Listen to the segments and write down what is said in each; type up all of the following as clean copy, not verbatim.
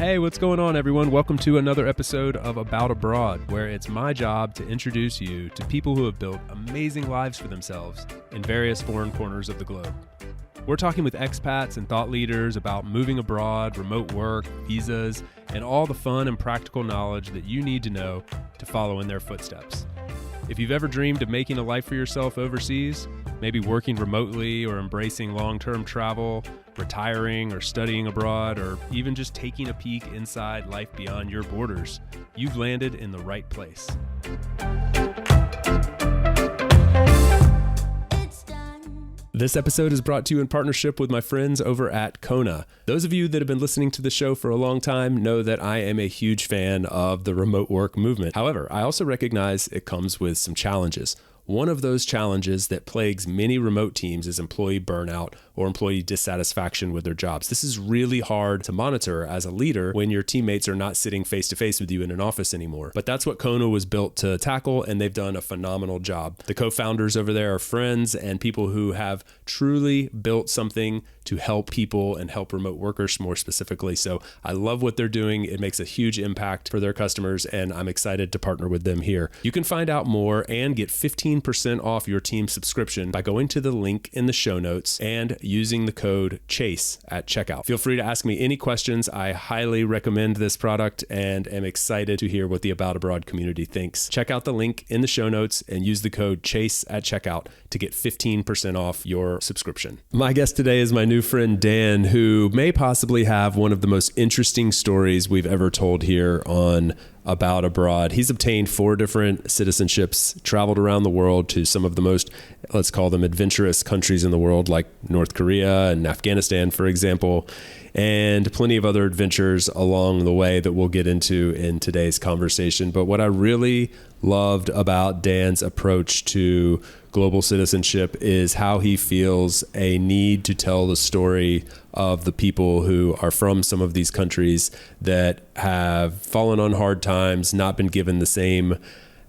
Hey, what's going on, everyone? Welcome to another episode of About Abroad, where it's my job to introduce you to people who have built amazing lives for themselves in various foreign corners of the globe. We're talking with expats and thought leaders about moving abroad, remote work, visas, and all the fun and practical knowledge that you need to know to follow in their footsteps. If you've ever dreamed of making a life for yourself overseas, maybe working remotely or embracing long-term travel, retiring or studying abroad, or even just taking a peek inside life beyond your borders, you've landed in the right place. This episode is brought to you in partnership with my friends over at Kona. Those of you that have been listening to the show for a long time know that I am a huge fan of the remote work movement. However, I also recognize it comes with some challenges. One of those challenges that plagues many remote teams is employee burnout or employee dissatisfaction with their jobs. This is really hard to monitor as a leader when your teammates are not sitting face to face with you in an office anymore. But that's what Kona was built to tackle, and they've done a phenomenal job. The co-founders over there are friends and people who have truly built something to help people and help remote workers more specifically. So I love what they're doing. It makes a huge impact for their customers, and I'm excited to partner with them here. You can find out more and get 15% off your team subscription by going to the link in the show notes and using the code CHASE at checkout. Feel free to ask me any questions. I highly recommend this product and am excited to hear what the About Abroad community thinks. Check out the link in the show notes and use the code CHASE at checkout to get 15% off your subscription. My guest today is my new friend Dan, who may possibly have one of the most interesting stories we've ever told here on About Abroad. He's obtained 4 different citizenships, traveled around the world to some of the most, let's call them adventurous countries in the world, like North Korea and Afghanistan, for example, and plenty of other adventures along the way that we'll get into in today's conversation. But what I really loved about Dan's approach to global citizenship is how he feels a need to tell the story of the people who are from some of these countries that have fallen on hard times, not been given the same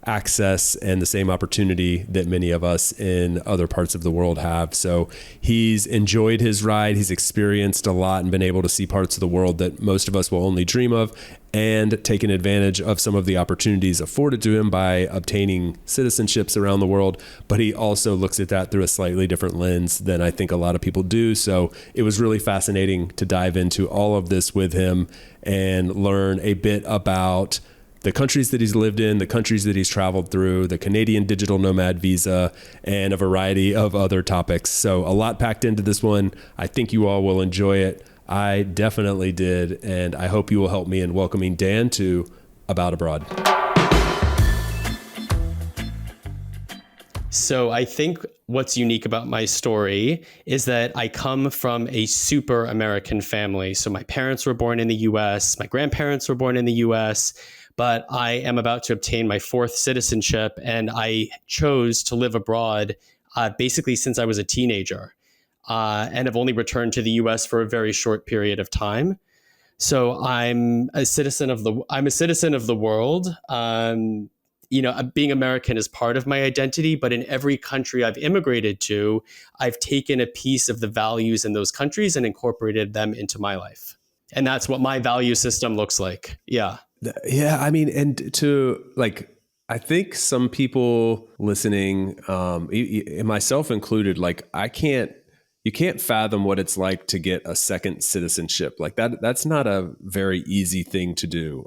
access and the same opportunity that many of us in other parts of the world have. So he's enjoyed his ride. He's experienced a lot and been able to see parts of the world that most of us will only dream of, and taken advantage of some of the opportunities afforded to him by obtaining citizenships around the world. But he also looks at that through a slightly different lens than I think a lot of people do. So it was really fascinating to dive into all of this with him and learn a bit about the countries that he's lived in, the countries that he's traveled through, the Canadian digital nomad visa, and a variety of other topics. So a lot packed into this one. I think you all will enjoy it. I definitely did, and I hope you will help me in welcoming Dan to About Abroad. So I think what's unique about my story is that I come from a super American family. So my parents were born in the US, my grandparents were born in the US, but I am about to obtain my 4th citizenship, and I chose to live abroad basically since I was a teenager, and have only returned to the US for a very short period of time. So I'm a citizen of the world. Being American is part of my identity, but in every country I've immigrated to, I've taken a piece of the values in those countries and incorporated them into my life. And that's what my value system looks like. Yeah. Yeah. I mean, and to I think some people listening, myself included, you can't fathom what it's like to get a second citizenship like that. That's not a very easy thing to do.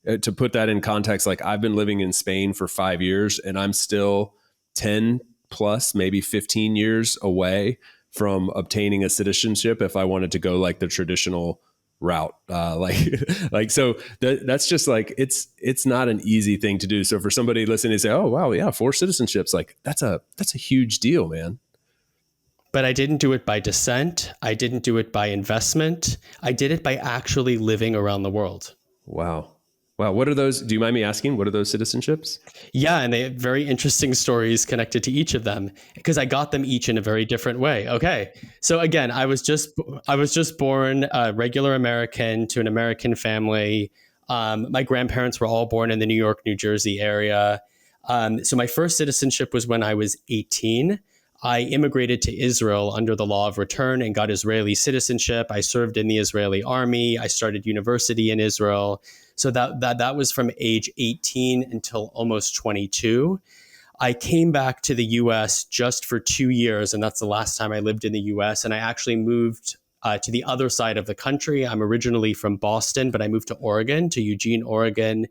To put that in context, I've been living in Spain for 5 years, and I'm still 10 plus, maybe 15 years away from obtaining a citizenship if I wanted to go the traditional route. So that's just it's not an easy thing to do. So for somebody listening to say, oh wow, yeah, 4 citizenships, that's a huge deal, man. But I didn't do it by descent. I didn't do it by investment. I did it by actually living around the world. Wow. What are those? Do you mind me asking? What are those citizenships? Yeah, and they have very interesting stories connected to each of them because I got them each in a very different way. Okay, so again, I was just born a regular American to an American family. My grandparents were all born in the New York, New Jersey area. So my first citizenship was when I was 18. I immigrated to Israel under the law of return and got Israeli citizenship. I served in the Israeli army. I started university in Israel. So that was from age 18 until almost 22. I came back to the US just for 2 years, and that's the last time I lived in the US. And I actually moved to the other side of the country. I'm originally from Boston, but I moved to Oregon, to Eugene, Oregon,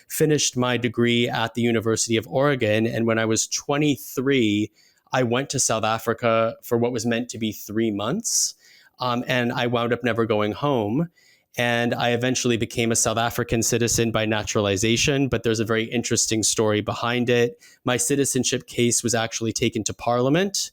finished my degree at the University of Oregon. And when I was 23, I went to South Africa for what was meant to be 3 months. And I wound up never going home. And I eventually became a South African citizen by naturalization, but there's a very interesting story behind it. My citizenship case was actually taken to Parliament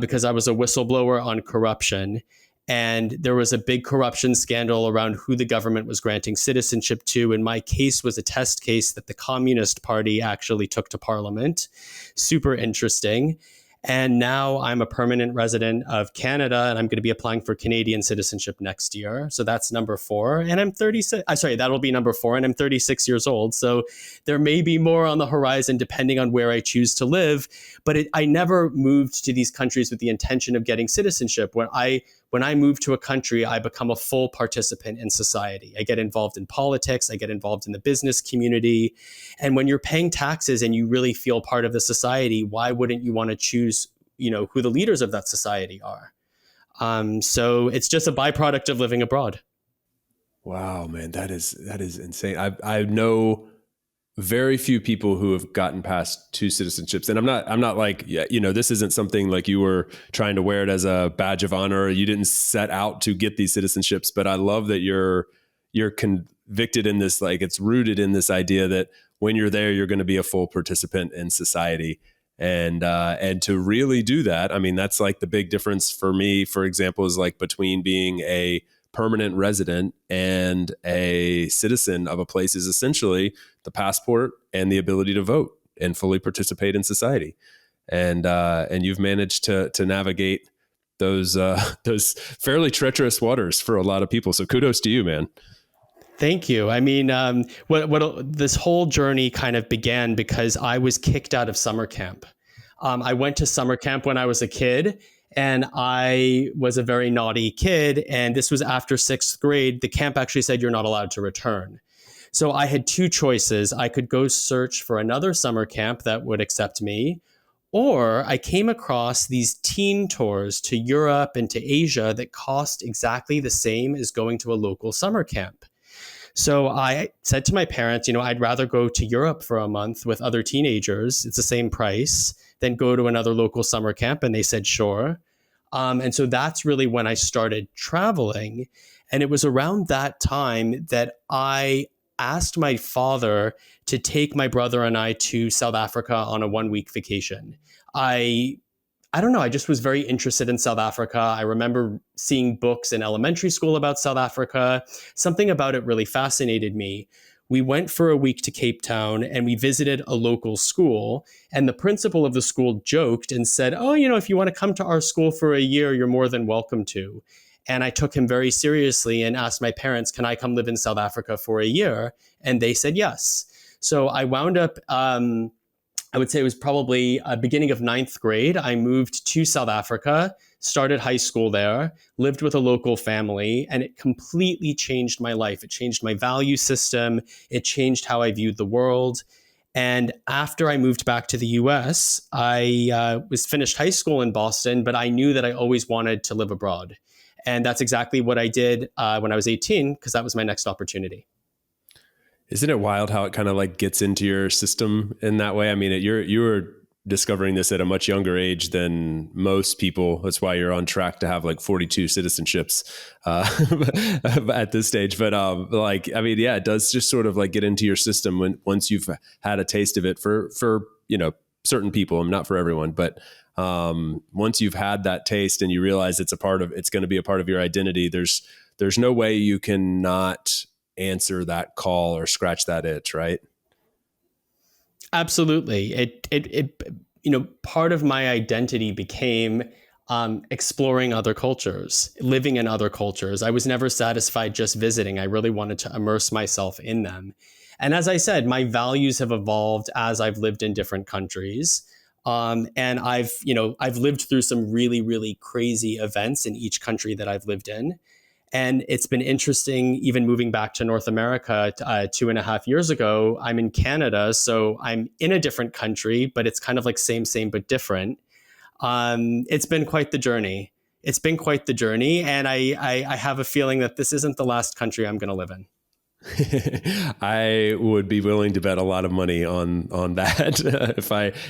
because I was a whistleblower on corruption. And there was a big corruption scandal around who the government was granting citizenship to. And my case was a test case that the Communist Party actually took to Parliament. Super interesting. And now I'm a permanent resident of Canada, and I'm going to be applying for Canadian citizenship next year. So that's number 4. And I'm 36. That'll be number 4. And I'm 36 years old. So there may be more on the horizon depending on where I choose to live. But I never moved to these countries with the intention of getting citizenship. When I move to a country, I become a full participant in society. I get involved in politics. I get involved in the business community. And when you're paying taxes and you really feel part of the society, why wouldn't you want to choose, who the leaders of that society are? So it's just a byproduct of living abroad. Wow, man, that is insane. I know very few people who have gotten past 2 citizenships, and I'm not like, this isn't something like you were trying to wear it as a badge of honor. You didn't set out to get these citizenships, but I love that you're convicted in this, like it's rooted in this idea that when you're there, you're going to be a full participant in society. And to really do that, I mean, that's like the big difference for me, for example, is like between being a permanent resident and a citizen of a place is essentially the passport and the ability to vote and fully participate in society. And you've managed to navigate those fairly treacherous waters for a lot of people. So kudos to you, man. Thank you. I mean, what this whole journey kind of began because I was kicked out of summer camp. I went to summer camp when I was a kid, and I was a very naughty kid. And this was after 6th grade. The camp actually said you're not allowed to return. So I had 2 choices. I could go search for another summer camp that would accept me, or I came across these teen tours to Europe and to Asia that cost exactly the same as going to a local summer camp. So I said to my parents, I'd rather go to Europe for a month with other teenagers. It's the same price than go to another local summer camp. And they said, sure. And so that's really when I started traveling. And it was around that time that I asked my father to take my brother and I to South Africa on a 1-week vacation. I don't know. I just was very interested in South Africa. I remember seeing books in elementary school about South Africa. Something about it really fascinated me. We went for a week to Cape Town and we visited a local school. And the principal of the school joked and said, oh, if you want to come to our school for a year, you're more than welcome to. And I took him very seriously and asked my parents, can I come live in South Africa for a year? And they said yes. So I wound up I would say it was probably beginning of 9th grade. I moved to South Africa, started high school there, lived with a local family, and it completely changed my life. It changed my value system. It changed how I viewed the world. And after I moved back to the US, I was finished high school in Boston, but I knew that I always wanted to live abroad. And that's exactly what I did when I was 18, because that was my next opportunity. Isn't it wild how it kind of like gets into your system in that way? I mean, you were discovering this at a much younger age than most people. That's why you're on track to have like 42 citizenships at this stage. But it does just sort of like get into your system once you've had a taste of it for certain people, not for everyone, but once you've had that taste and you realize it's going to be a part of your identity, there's no way you can not answer that call or scratch that itch, right? Absolutely. It part of my identity became exploring other cultures, living in other cultures. I was never satisfied just visiting. I really wanted to immerse myself in them. And as I said, my values have evolved as I've lived in different countries. And I've lived through some really, really crazy events in each country that I've lived in. And it's been interesting, even moving back to North America 2.5 years ago. I'm in Canada, so I'm in a different country, but it's kind of like same, but different. It's been quite the journey. It's been quite the journey. And I have a feeling that this isn't the last country I'm going to live in. I would be willing to bet a lot of money on that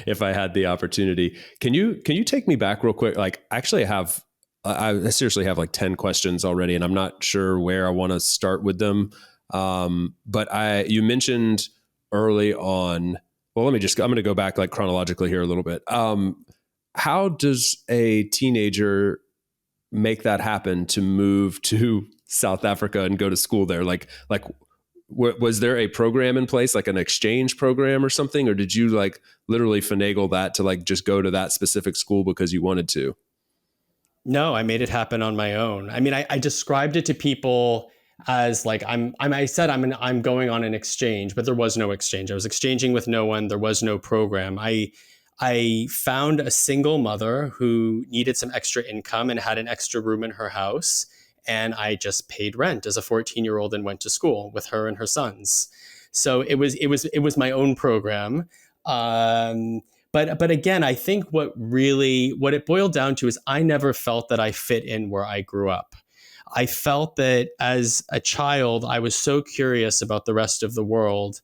if I had the opportunity. Can you take me back real quick? Like, actually, I seriously have like 10 questions already, and I'm not sure where I want to start with them. But you mentioned early on. Well, I'm going to go back like chronologically here a little bit. How does a teenager make that happen to move to South Africa and go to school there? Like, was there a program in place, like an exchange program or something? Or did you like literally finagle that to like just go to that specific school because you wanted to? No, I made it happen on my own. I mean, I described it to people as like, I said, I'm going on an exchange, but there was no exchange. I was exchanging with no one. There was no program. I found a single mother who needed some extra income and had an extra room in her house. And I just paid rent as a 14-year-old and went to school with her and her sons. So it was my own program. But again, I think what it boiled down to is I never felt that I fit in where I grew up. I felt that as a child, I was so curious about the rest of the world,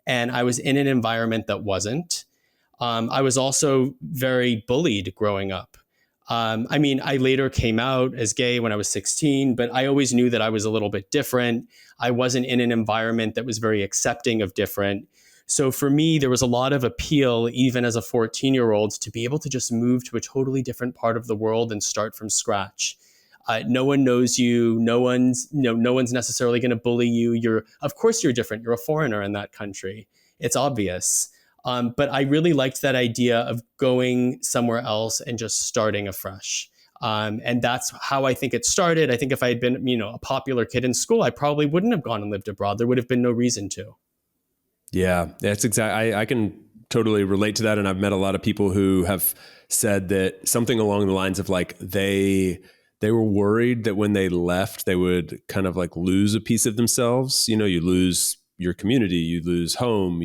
and I was in an environment that wasn't. I was also very bullied growing up. I mean, I later came out as gay when I was 16, but I always knew that I was a little bit different. I wasn't in an environment that was very accepting of different. So for me, there was a lot of appeal, even as a 14-year-old, to be able to just move to a totally different part of the world and start from scratch. No one knows you. No one's necessarily going to bully you. Of course you're different. You're a foreigner in that country. It's obvious. But I really liked that idea of going somewhere else and just starting afresh. And that's how I think it started. I think if I had been, a popular kid in school, I probably wouldn't have gone and lived abroad. There would have been no reason to. Yeah, that's exactly. I can totally relate to that. And I've met a lot of people who have said that something along the lines of like, they were worried that when they left, they would kind of like lose a piece of themselves. You lose your community, you lose home,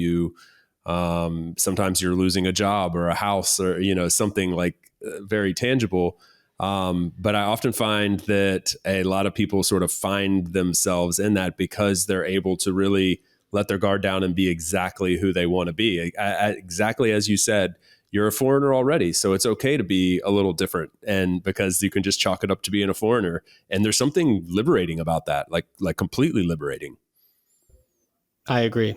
sometimes you're losing a job or a house or, something like very tangible. But I often find that a lot of people sort of find themselves in that because they're able to really let their guard down and be exactly who they want to be. Exactly as you said, you're a foreigner already. So it's okay to be a little different. And because you can just chalk it up to being a foreigner. And there's something liberating about that, like completely liberating. I agree.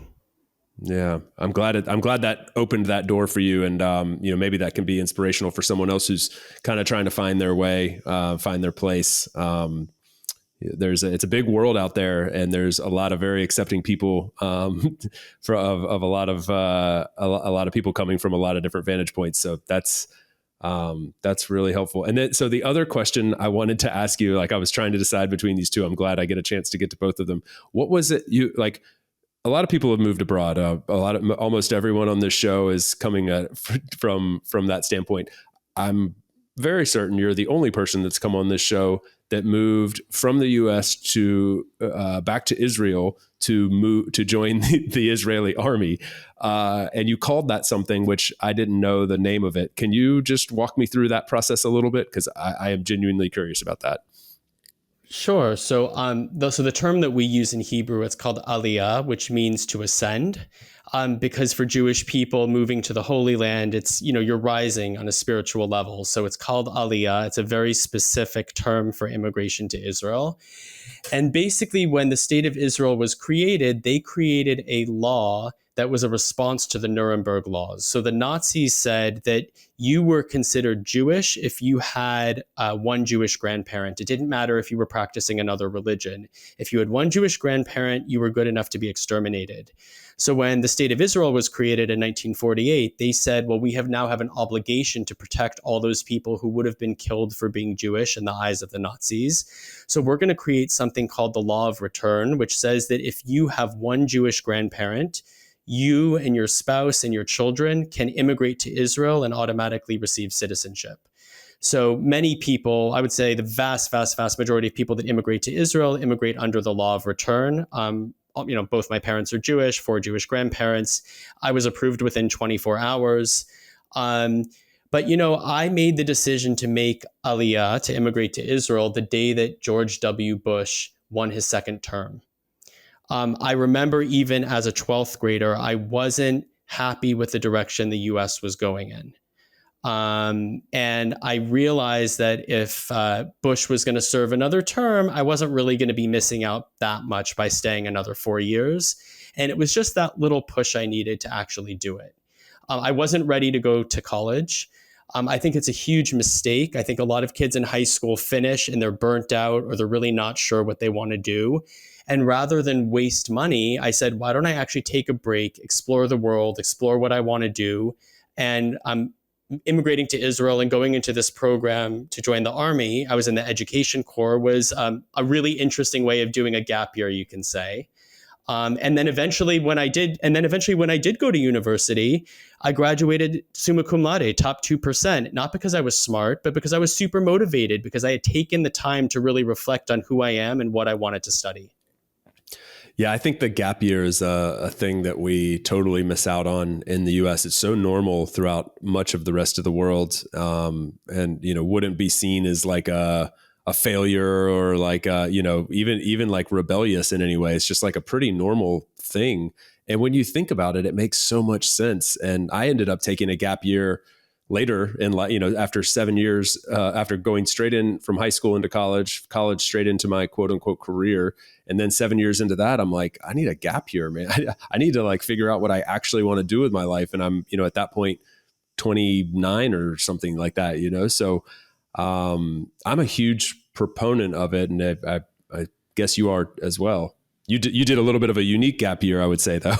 Yeah, I'm glad that opened that door for you, and maybe that can be inspirational for someone else who's kind of trying to find their way, find their place. It's a big world out there, and there's a lot of very accepting people of a lot of people coming from a lot of different vantage points. So that's really helpful. And then, so the other question I wanted to ask you, like I was trying to decide between these two. I'm glad I get a chance to get to both of them. What was it you like? A lot of people have moved abroad. Almost everyone on this show is coming from that standpoint. I'm very certain you're the only person that's come on this show that moved from the U.S. to back to Israel to join the Israeli army, and you called that something which I didn't know the name of it. Can you just walk me through that process a little bit, because I am genuinely curious about that. Sure. So, the term that we use in Hebrew, it's called aliyah, which means to ascend. Because for Jewish people moving to the Holy Land, it's, you're rising on a spiritual level. So it's called aliyah. It's a very specific term for immigration to Israel. And basically, when the state of Israel was created, they created a law that was a response to the Nuremberg laws. So the Nazis said that you were considered Jewish if you had one Jewish grandparent. It didn't matter if you were practicing another religion. If you had one Jewish grandparent, you were good enough to be exterminated. So when the state of Israel was created in 1948, they said, well, we now have an obligation to protect all those people who would have been killed for being Jewish in the eyes of the Nazis. So we're going to create something called the law of return, which says that if you have one Jewish grandparent, you and your spouse and your children can immigrate to Israel and automatically receive citizenship. So many people, I would say the vast, vast, vast majority of people that immigrate to Israel immigrate under the law of return. Both my parents are Jewish, 4 Jewish grandparents. I was approved within 24 hours. But I made the decision to make Aliyah, to immigrate to Israel, the day that George W. Bush won his second term. I remember even as a 12th grader, I wasn't happy with the direction the U.S. was going in. And I realized that if Bush was going to serve another term, I wasn't really going to be missing out that much by staying another 4 years. And it was just that little push I needed to actually do it. I wasn't ready to go to college. I think it's a huge mistake. I think a lot of kids in high school finish and they're burnt out or they're really not sure what they want to do. And rather than waste money, I said, why don't I actually take a break, explore the world, explore what I want to do. And I'm immigrating to Israel and going into this program to join the army. I was in the education corps, was a really interesting way of doing a gap year, you can say. And then eventually when I did go to university, I graduated summa cum laude, top 2%, not because I was smart, but because I was super motivated, because I had taken the time to really reflect on who I am and what I wanted to study. Yeah, I think the gap year is a thing that we totally miss out on in the U.S. It's so normal throughout much of the rest of the world, and wouldn't be seen as like a failure or like even like rebellious in any way. It's just like a pretty normal thing. And when you think about it, it makes so much sense. And I ended up taking a gap year later in after 7 years, after going straight in from high school into college straight into my quote unquote career. And then 7 years into that, I'm like, I need a gap year, man. I need to like figure out what I actually want to do with my life. And I'm, at that point, 29 or something like that, So I'm a huge proponent of it. And I guess you are as well. You did a little bit of a unique gap year, I would say, though.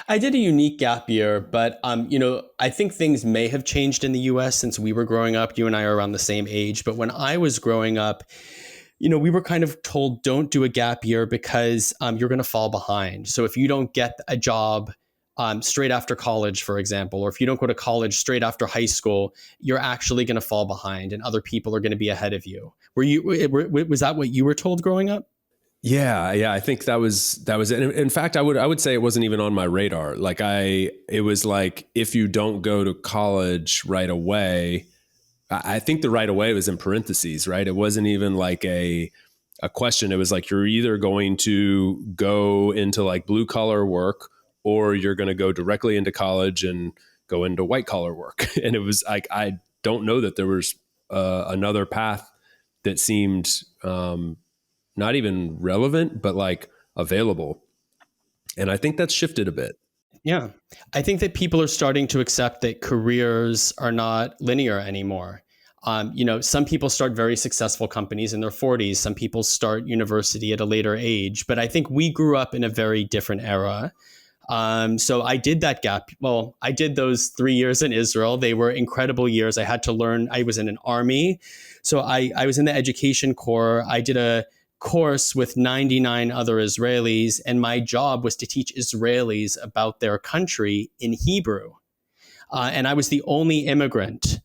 I did a unique gap year, but I think things may have changed in the U.S. since we were growing up. You and I are around the same age, but when I was growing up, we were kind of told, don't do a gap year because you're going to fall behind. So if you don't get a job straight after college, for example, or if you don't go to college straight after high school, you're actually going to fall behind, and other people are going to be ahead of you. Was that what you were told growing up? Yeah. I think that was it. In fact, I would say it wasn't even on my radar. Like it was like, if you don't go to college right away, I think the right away was in parentheses, right? It wasn't even like a question. It was like, you're either going to go into like blue collar work, or you're going to go directly into college and go into white collar work. And it was like, I don't know that there was another path that seemed, not even relevant, but like available. And I think that's shifted a bit. Yeah. I think that people are starting to accept that careers are not linear anymore. Some people start very successful companies in their 40s. Some people start university at a later age. But I think we grew up in a very different era. So I did that gap. Well, I did those 3 years in Israel. They were incredible years. I had to learn. I was in an army. So I was in the education corps. I did a course with 99 other Israelis, and my job was to teach Israelis about their country in Hebrew. And I was the only immigrant.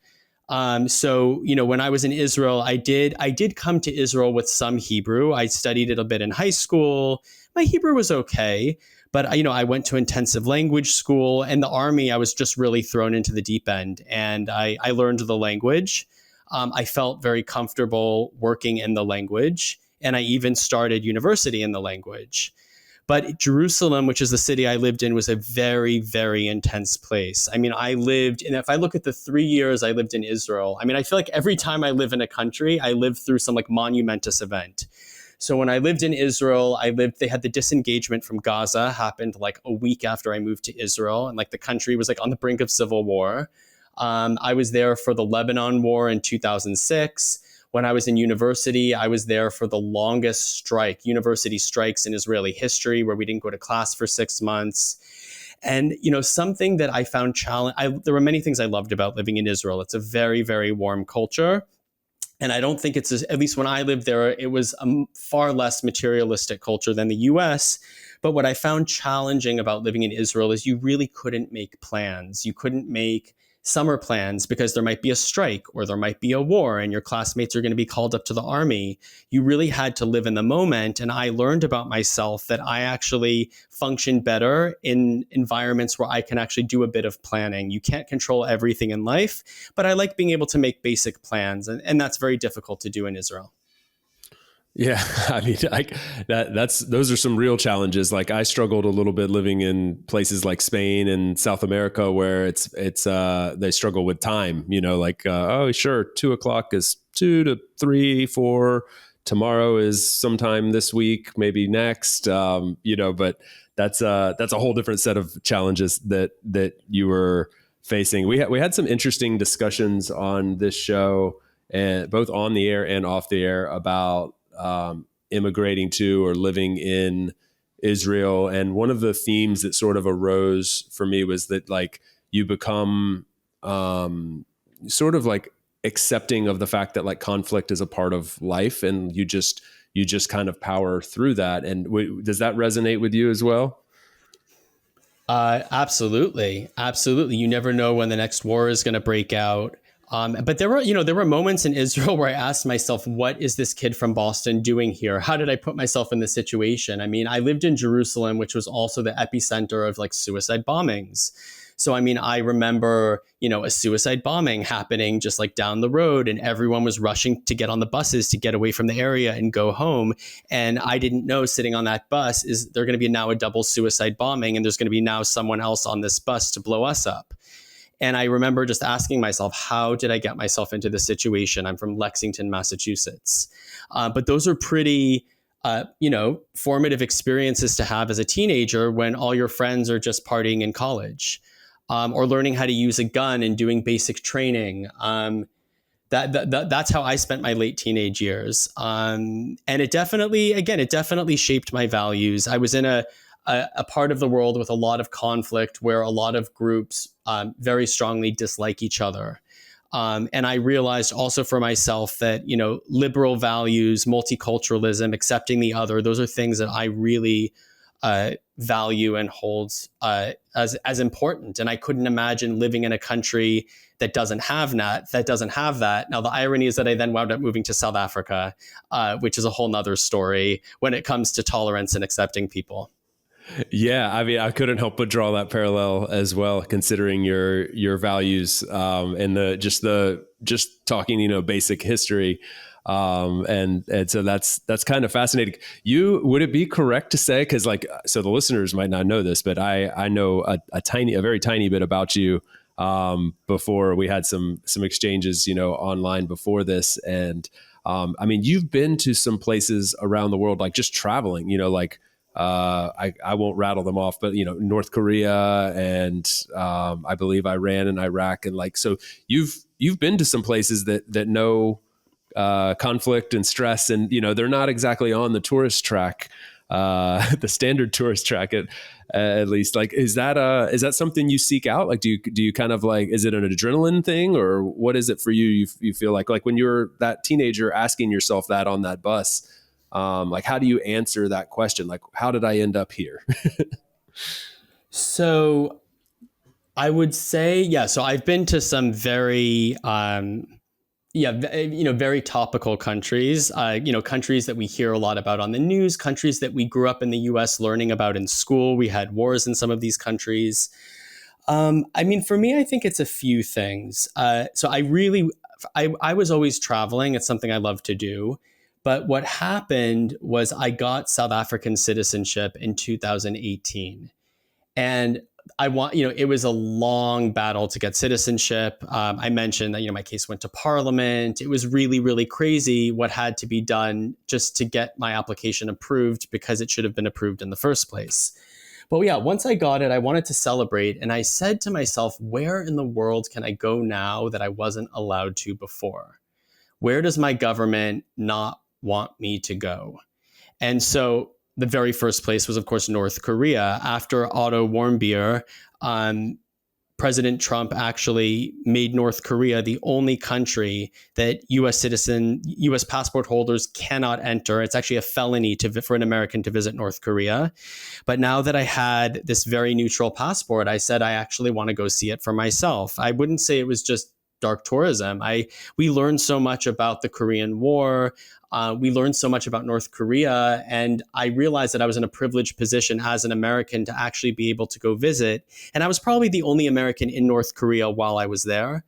So when I was in Israel, I did come to Israel with some Hebrew. I studied it a bit in high school. My Hebrew was okay, but I went to intensive language school, and the army, I was just really thrown into the deep end, and I learned the language. I felt very comfortable working in the language. And I even started university in the language. But Jerusalem, which is the city I lived in, was a very, very intense place. I mean, and if I look at the 3 years I lived in Israel, I feel like every time I live in a country, I live through some like monumentous event. So when I lived in Israel, they had the disengagement from Gaza happened like a week after I moved to Israel. And like the country was like on the brink of civil war. I was there for the Lebanon War in 2006. When I was in university, I was there for the longest university strikes in Israeli history, where we didn't go to class for 6 months. And, something that I found there were many things I loved about living in Israel. It's a very, very warm culture. And I don't think at least when I lived there, it was a far less materialistic culture than the US. But what I found challenging about living in Israel is you really couldn't make plans. You couldn't make summer plans because there might be a strike or there might be a war and your classmates are going to be called up to the army. You really had to live in the moment. And I learned about myself that I actually function better in environments where I can actually do a bit of planning. You can't control everything in life, but I like being able to make basic plans. And that's very difficult to do in Israel. Yeah, I mean, those are some real challenges. Like I struggled a little bit living in places like Spain and South America, where it's they struggle with time. Like oh sure, 2:00 is 2 to 3, 4. Tomorrow is sometime this week, maybe next. But that's a whole different set of challenges that you were facing. We had some interesting discussions on this show, and both on the air and off the air, about immigrating to or living in Israel. And one of the themes that sort of arose for me was that like you become sort of like accepting of the fact that like conflict is a part of life, and you just kind of power through that. And does that resonate with you as well? Absolutely. Absolutely. You never know when the next war is going to break out. But there were moments in Israel where I asked myself, what is this kid from Boston doing here? How did I put myself in this situation? I mean, I lived in Jerusalem, which was also the epicenter of like suicide bombings. So, I mean, I remember, a suicide bombing happening just like down the road, and everyone was rushing to get on the buses to get away from the area and go home. And I didn't know, sitting on that bus, is there going to be now a double suicide bombing, and there's going to be now someone else on this bus to blow us up. And I remember just asking myself, how did I get myself into this situation? I'm from Lexington, Massachusetts. But those are pretty, formative experiences to have as a teenager when all your friends are just partying in college, or learning how to use a gun and doing basic training. That's how I spent my late teenage years. And it definitely shaped my values. I was in a part of the world with a lot of conflict, where a lot of groups very strongly dislike each other. And I realized also for myself that, liberal values, multiculturalism, accepting the other, those are things that I really value and hold as important. And I couldn't imagine living in a country that doesn't have that. Now, the irony is that I then wound up moving to South Africa, which is a whole nother story when it comes to tolerance and accepting people. Yeah, I mean, I couldn't help but draw that parallel as well, considering your values, and just talking, basic history, and so that's kind of fascinating. Would it be correct to say, because so the listeners might not know this, but I know a very tiny bit about you, before we had some exchanges, online before this, and I mean, you've been to some places around the world, like just traveling, I won't rattle them off, but North Korea and I believe Iran and Iraq, and so you've been to some places that know conflict and stress, and they're not exactly on the tourist track, the standard tourist track at least. Is that something you seek out? Like, do you kind of is it an adrenaline thing, or what is it for you? You feel like when you're that teenager asking yourself that on that bus. How do you answer that question? Like, how did I end up here? So I would say, yeah. So I've been to some very, very topical countries, countries that we hear a lot about on the news, countries that we grew up in the US learning about in school. We had wars in some of these countries. I mean, for me, I think it's a few things. So I was always traveling. It's something I love to do. But what happened was I got South African citizenship in 2018. And it was a long battle to get citizenship. I mentioned that, my case went to Parliament. It was really, really crazy what had to be done just to get my application approved, because it should have been approved in the first place. But yeah, once I got it, I wanted to celebrate. And I said to myself, where in the world can I go now that I wasn't allowed to before? Where does my government not want me to go? And so the very first place was, of course, North Korea. After Otto Warmbier President Trump actually made North Korea the only country that U.S. passport holders cannot enter. It's actually a felony for an American to visit North Korea. But now that I had this very neutral passport, I said I actually want to go see it for myself. I wouldn't say it was just dark tourism. We learned so much about the Korean War. We learned so much about North Korea, and I realized that I was in a privileged position as an American to actually be able to go visit. And I was probably the only American in North Korea while I was there.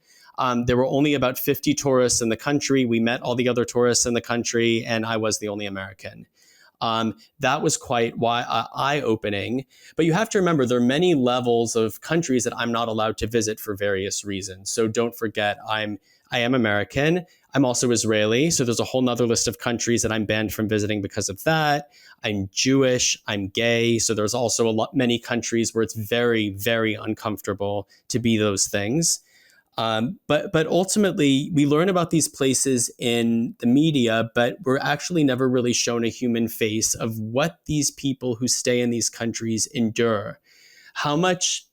There were only about 50 tourists in the country. We met all the other tourists in the country, and I was the only American. That was quite eye-opening. But you have to remember, there are many levels of countries that I'm not allowed to visit for various reasons. So don't forget, I am American. I'm also Israeli. So there's a whole nother list of countries that I'm banned from visiting because of that. I'm Jewish. I'm gay. So there's also many countries where it's very, very uncomfortable to be those things. But ultimately, we learn about these places in the media, but we're actually never really shown a human face of what these people who stay in these countries endure. How much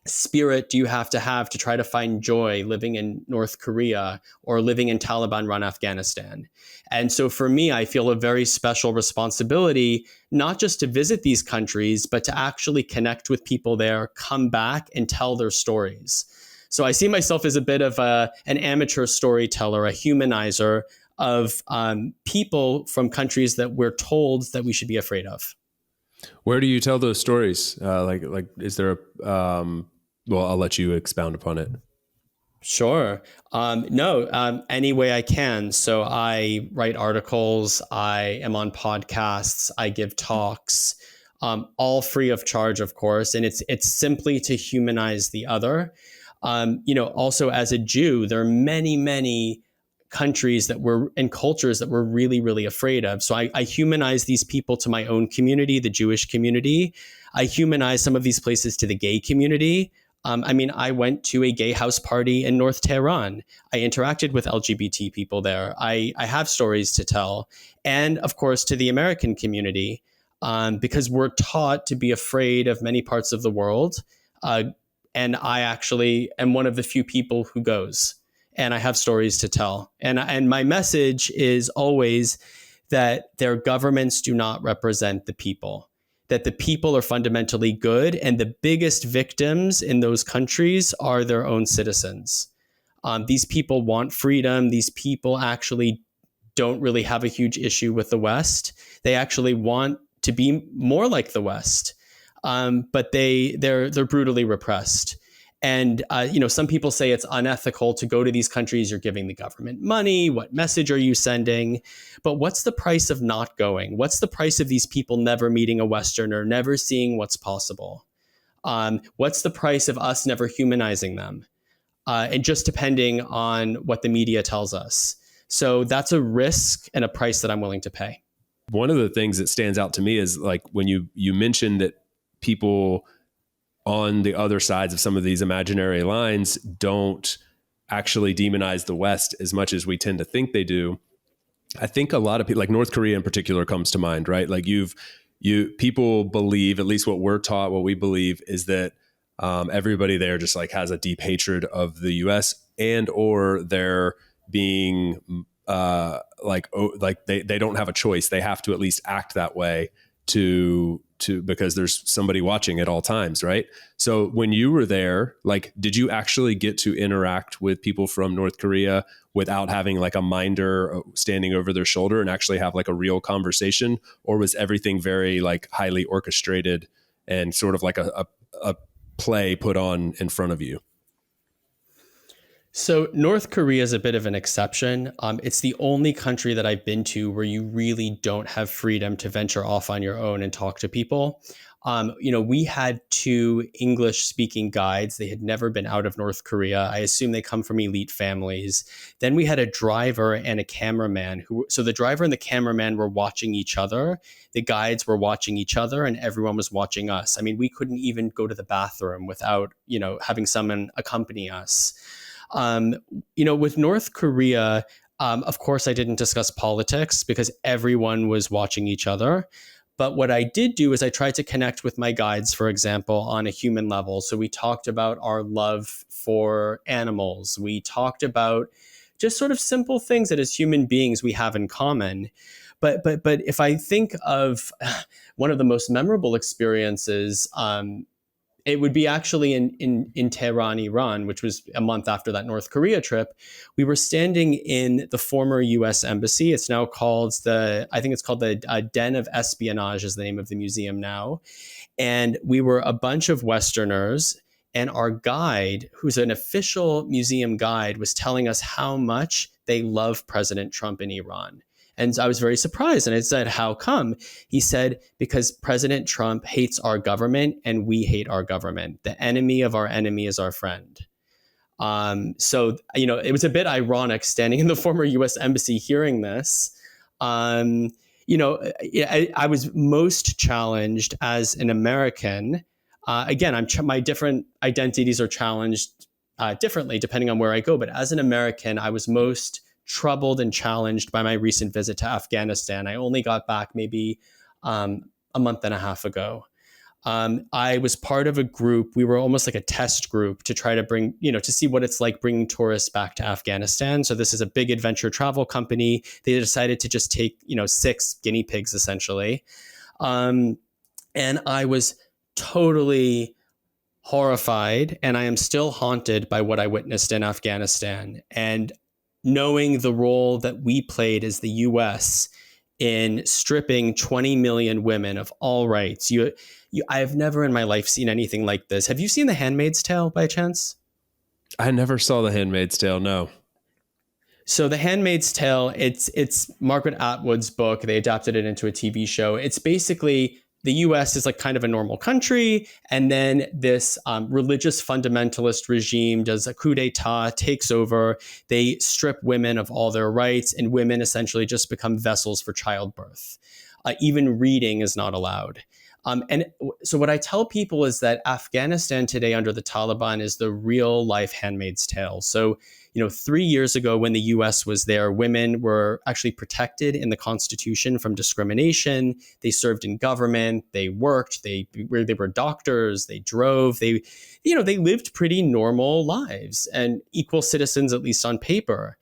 spirit do you have to try to find joy living in North Korea or living in Taliban-run Afghanistan? And so for me, I feel a very special responsibility, not just to visit these countries, but to actually connect with people there, come back and tell their stories. So I see myself as a bit of an amateur storyteller, a humanizer of people from countries that we're told that we should be afraid of. Where do you tell those stories? Like, is there a, well, I'll let you expound upon it. Sure. Any way I can. So I write articles, I am on podcasts, I give talks, all free of charge, of course. And it's simply to humanize the other. Also as a Jew, there are many, many countries and cultures that we're really, really afraid of. So I humanize these people to my own community, the Jewish community. I humanize some of these places to the gay community. I went to a gay house party in North Tehran. I interacted with LGBT people there. I have stories to tell. And of course, to the American community, because we're taught to be afraid of many parts of the world. And I actually am one of the few people who goes, and I have stories to tell. And my message is always that their governments do not represent the people, that the people are fundamentally good, and the biggest victims in those countries are their own citizens. These people want freedom. These people actually don't really have a huge issue with the West. They actually want to be more like the West. But they're brutally repressed. And, some people say it's unethical to go to these countries. You're giving the government money. What message are you sending? But what's the price of not going? What's the price of these people never meeting a Westerner, never seeing what's possible? What's the price of us never humanizing them? And just depending on what the media tells us. So that's a risk and a price that I'm willing to pay. One of the things that stands out to me is like when you mentioned that people on the other sides of some of these imaginary lines don't actually demonize the West as much as we tend to think they do. I think a lot of people, like North Korea in particular, comes to mind, right? Like people believe, at least what we're taught, what we believe is that everybody there just like has a deep hatred of the U.S. and or they're being they don't have a choice. They have to at least act that way to because there's somebody watching at all times, right? So when you were there, like, did you actually get to interact with people from North Korea without having like a minder standing over their shoulder and actually have like a real conversation? Or was everything very like highly orchestrated and sort of like a play put on in front of you? So North Korea is a bit of an exception. It's the only country that I've been to where you really don't have freedom to venture off on your own and talk to people. We had 2 English-speaking guides. They had never been out of North Korea. I assume they come from elite families. Then we had a driver and a cameraman. So the driver and the cameraman were watching each other. The guides were watching each other, and everyone was watching us. I mean, we couldn't even go to the bathroom without, having someone accompany us. With North Korea, of course, I didn't discuss politics because everyone was watching each other. But what I did do is I tried to connect with my guides, for example, on a human level. So we talked about our love for animals. We talked about just sort of simple things that as human beings we have in common. But if I think of one of the most memorable experiences, it would be actually in Tehran, Iran, which was a month after that North Korea trip. We were standing in the former U.S. embassy. It's now called I think it's called the Den of Espionage is the name of the museum now. And we were a bunch of Westerners, and our guide, who's an official museum guide, was telling us how much they love President Trump in Iran. And I was very surprised. And I said, how come? He said, because President Trump hates our government and we hate our government. The enemy of our enemy is our friend. So, it was a bit ironic standing in the former U.S. embassy hearing this. I was most challenged as an American. Again, my different identities are challenged differently depending on where I go. But as an American, I was most troubled and challenged by my recent visit to Afghanistan. I only got back maybe a month and a half ago. I was part of a group. We were almost like a test group to try to bring, to see what it's like bringing tourists back to Afghanistan. So this is a big adventure travel company. They decided to just take, 6 guinea pigs essentially. And I was totally horrified, and I am still haunted by what I witnessed in Afghanistan. And knowing the role that we played as the U.S. in stripping 20 million women of all rights. I have never in my life seen anything like this. Have you seen The Handmaid's Tale by chance? I never saw The Handmaid's Tale, no. So The Handmaid's Tale, it's Margaret Atwood's book. They adapted it into a TV show. It's basically the U.S. is like kind of a normal country, and then this religious fundamentalist regime does a coup d'etat, takes over. They strip women of all their rights, and women essentially just become vessels for childbirth. Even reading is not allowed. And so what I tell people is that Afghanistan today under the Taliban is the real life Handmaid's Tale. So 3 years ago when the U.S. was there, women were actually protected in the Constitution from discrimination. They served in government, they worked, they were doctors, they drove, they lived pretty normal lives and equal citizens, at least on paper.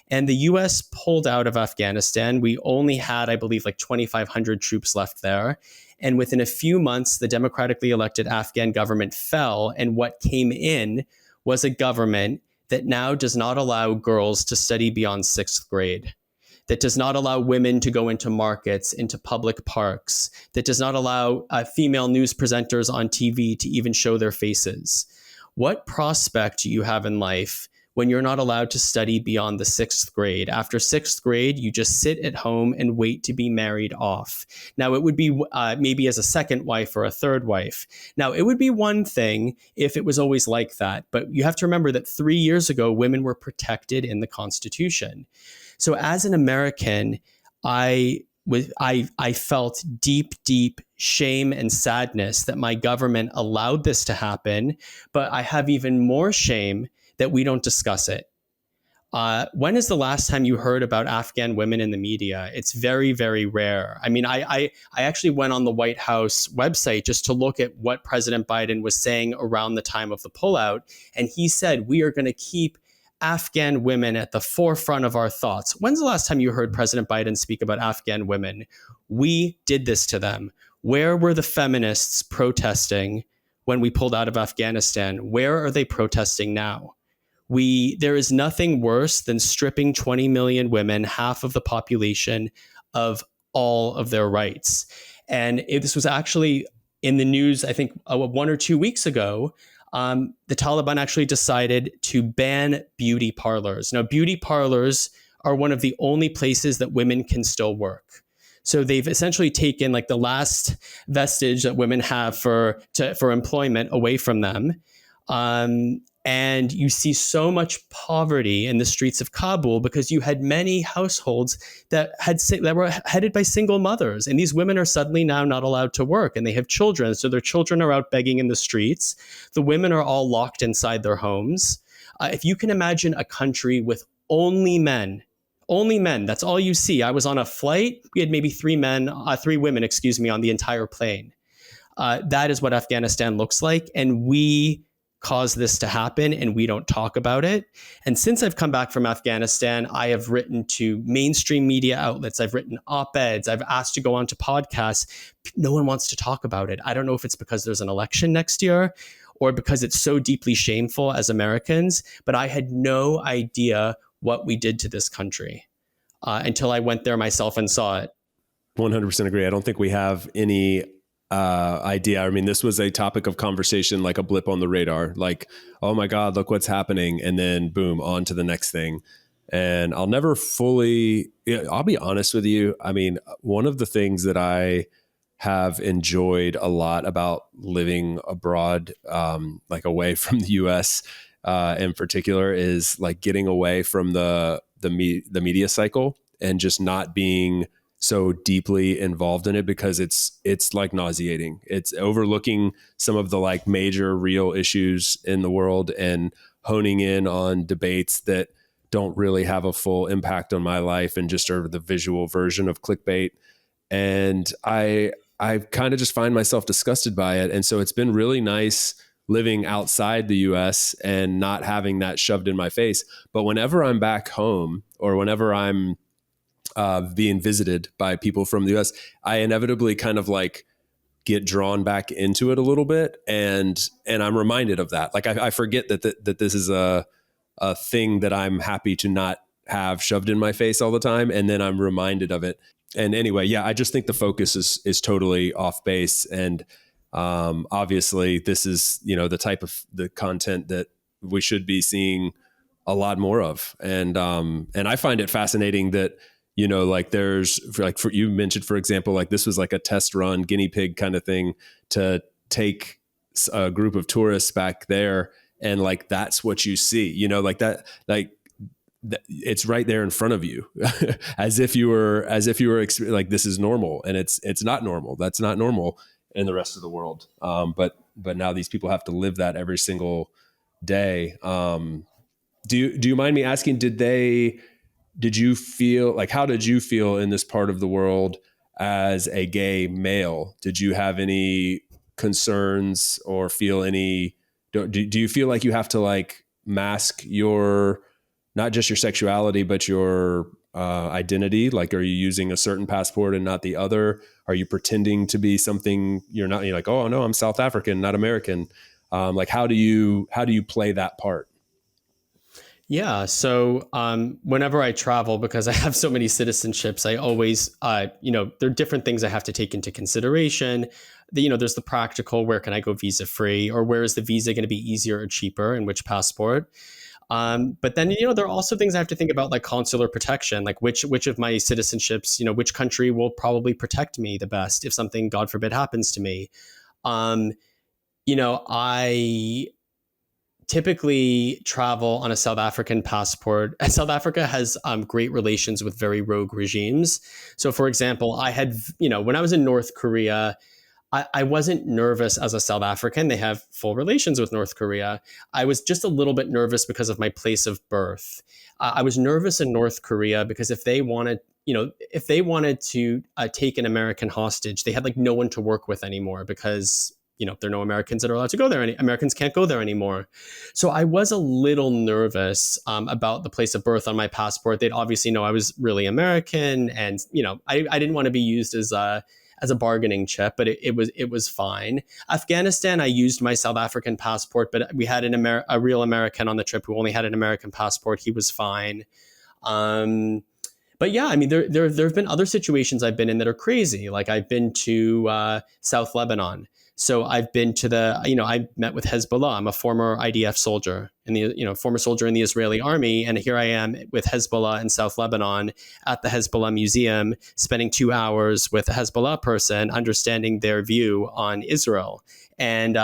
And the U.S. pulled out of Afghanistan. We only had, I believe, like 2,500 troops left there. And within a few months, the democratically elected Afghan government fell. And what came in was a government that now does not allow girls to study beyond 6th grade, that does not allow women to go into markets, into public parks, that does not allow female news presenters on TV to even show their faces. What prospect do you have in life when you're not allowed to study beyond the 6th grade? After 6th grade, you just sit at home and wait to be married off. Now, it would be maybe as a second wife or a third wife. Now, it would be one thing if it was always like that. But you have to remember that 3 years ago, women were protected in the Constitution. So as an American, I felt deep shame and sadness that my government allowed this to happen. But I have even more shame that we don't discuss it. When is the last time you heard about Afghan women in the media? It's very, very rare. I mean, I actually went on the White House website just to look at what President Biden was saying around the time of the pullout. And he said, we are going to keep Afghan women at the forefront of our thoughts. When's the last time you heard President Biden speak about Afghan women? We did this to them. Where were the feminists protesting when we pulled out of Afghanistan? Where are they protesting now? There is nothing worse than stripping 20 million women, half of the population, of all of their rights. And this was actually in the news, I think 1 or 2 weeks ago. The Taliban actually decided to ban beauty parlors. Now, beauty parlors are one of the only places that women can still work. So they've essentially taken like the last vestige that women have for employment away from them. And you see so much poverty in the streets of Kabul because you had many households that were headed by single mothers. And these women are suddenly now not allowed to work, and they have children. So their children are out begging in the streets. The women are all locked inside their homes. If you can imagine a country with only men, Only men. That's all you see. I was on a flight. We had maybe three women, excuse me, on the entire plane. That is what Afghanistan looks like. And we caused this to happen and we don't talk about it. And since I've come back from Afghanistan, I have written to mainstream media outlets. I've written op-eds. I've asked to go on to podcasts. No one wants to talk about it. I don't know if it's because there's an election next year or because it's so deeply shameful as Americans, but I had no idea what we did to this country until I went there myself and saw it. 100% agree. I don't think we have any idea. I mean, this was a topic of conversation, like a blip on the radar, like, oh my God, look what's happening. And then boom, on to the next thing. And I'll never fully, I'll be honest with you. I mean, one of the things that I have enjoyed a lot about living abroad, like away from the US in particular, is like getting away from the media cycle and just not being so deeply involved in it, because it's like nauseating. It's overlooking some of the like major real issues in the world and honing in on debates that don't really have a full impact on my life and just are the visual version of clickbait. And I kind of just find myself disgusted by it. And so it's been really nice living outside the US and not having that shoved in my face. But whenever I'm back home or whenever I'm being visited by people from the US, I inevitably kind of like get drawn back into it a little bit. And I'm reminded of that. Like I forget that this is a thing that I'm happy to not have shoved in my face all the time. And then I'm reminded of it. And anyway, yeah, I just think the focus is totally off base. And obviously this is, the type of the content that we should be seeing a lot more of. And I find it fascinating that, like there's like, for you mentioned, for example, like this was like a test run guinea pig kind of thing to take a group of tourists back there. And like, that's what you see, like that, like it's right there in front of you as if you were like, this is normal. And it's not normal. That's not normal in the rest of the world. But now these people have to live that every single day. Do you mind me asking, did you feel like, how did you feel in this part of the world as a gay male? Did you have any concerns or feel any, do you feel like you have to like mask your, not just your sexuality, but your identity? Like, are you using a certain passport and not the other? Are you pretending to be something you're not? You're like, oh no, I'm South African, not American. Like, how do you play that part? Yeah. So whenever I travel, because I have so many citizenships, I always, there are different things I have to take into consideration. There's the practical, where can I go visa free, or where is the visa going to be easier or cheaper, and which passport? But then, there are also things I have to think about, like consular protection, like which of my citizenships, which country will probably protect me the best if something, God forbid, happens to me. I typically travel on a South African passport. South Africa has great relations with very rogue regimes. So, for example, I had, when I was in North Korea, I wasn't nervous as a South African. They have full relations with North Korea. I was just a little bit nervous because of my place of birth. I was nervous in North Korea because if they wanted to take an American hostage, they had like no one to work with anymore, because there are no Americans that are allowed to go there. Americans can't go there anymore. So I was a little nervous about the place of birth on my passport. They'd obviously know I was really American, and I didn't want to be used as a bargaining chip, but it was fine. Afghanistan, I used my South African passport, but we had a real American on the trip who only had an American passport. He was fine. But yeah, I mean, there have been other situations I've been in that are crazy. Like I've been to South Lebanon. So I've been to I met with Hezbollah. I'm a former IDF soldier former soldier in the Israeli army. And here I am with Hezbollah in South Lebanon at the Hezbollah Museum, spending 2 hours with a Hezbollah person, understanding their view on Israel. And,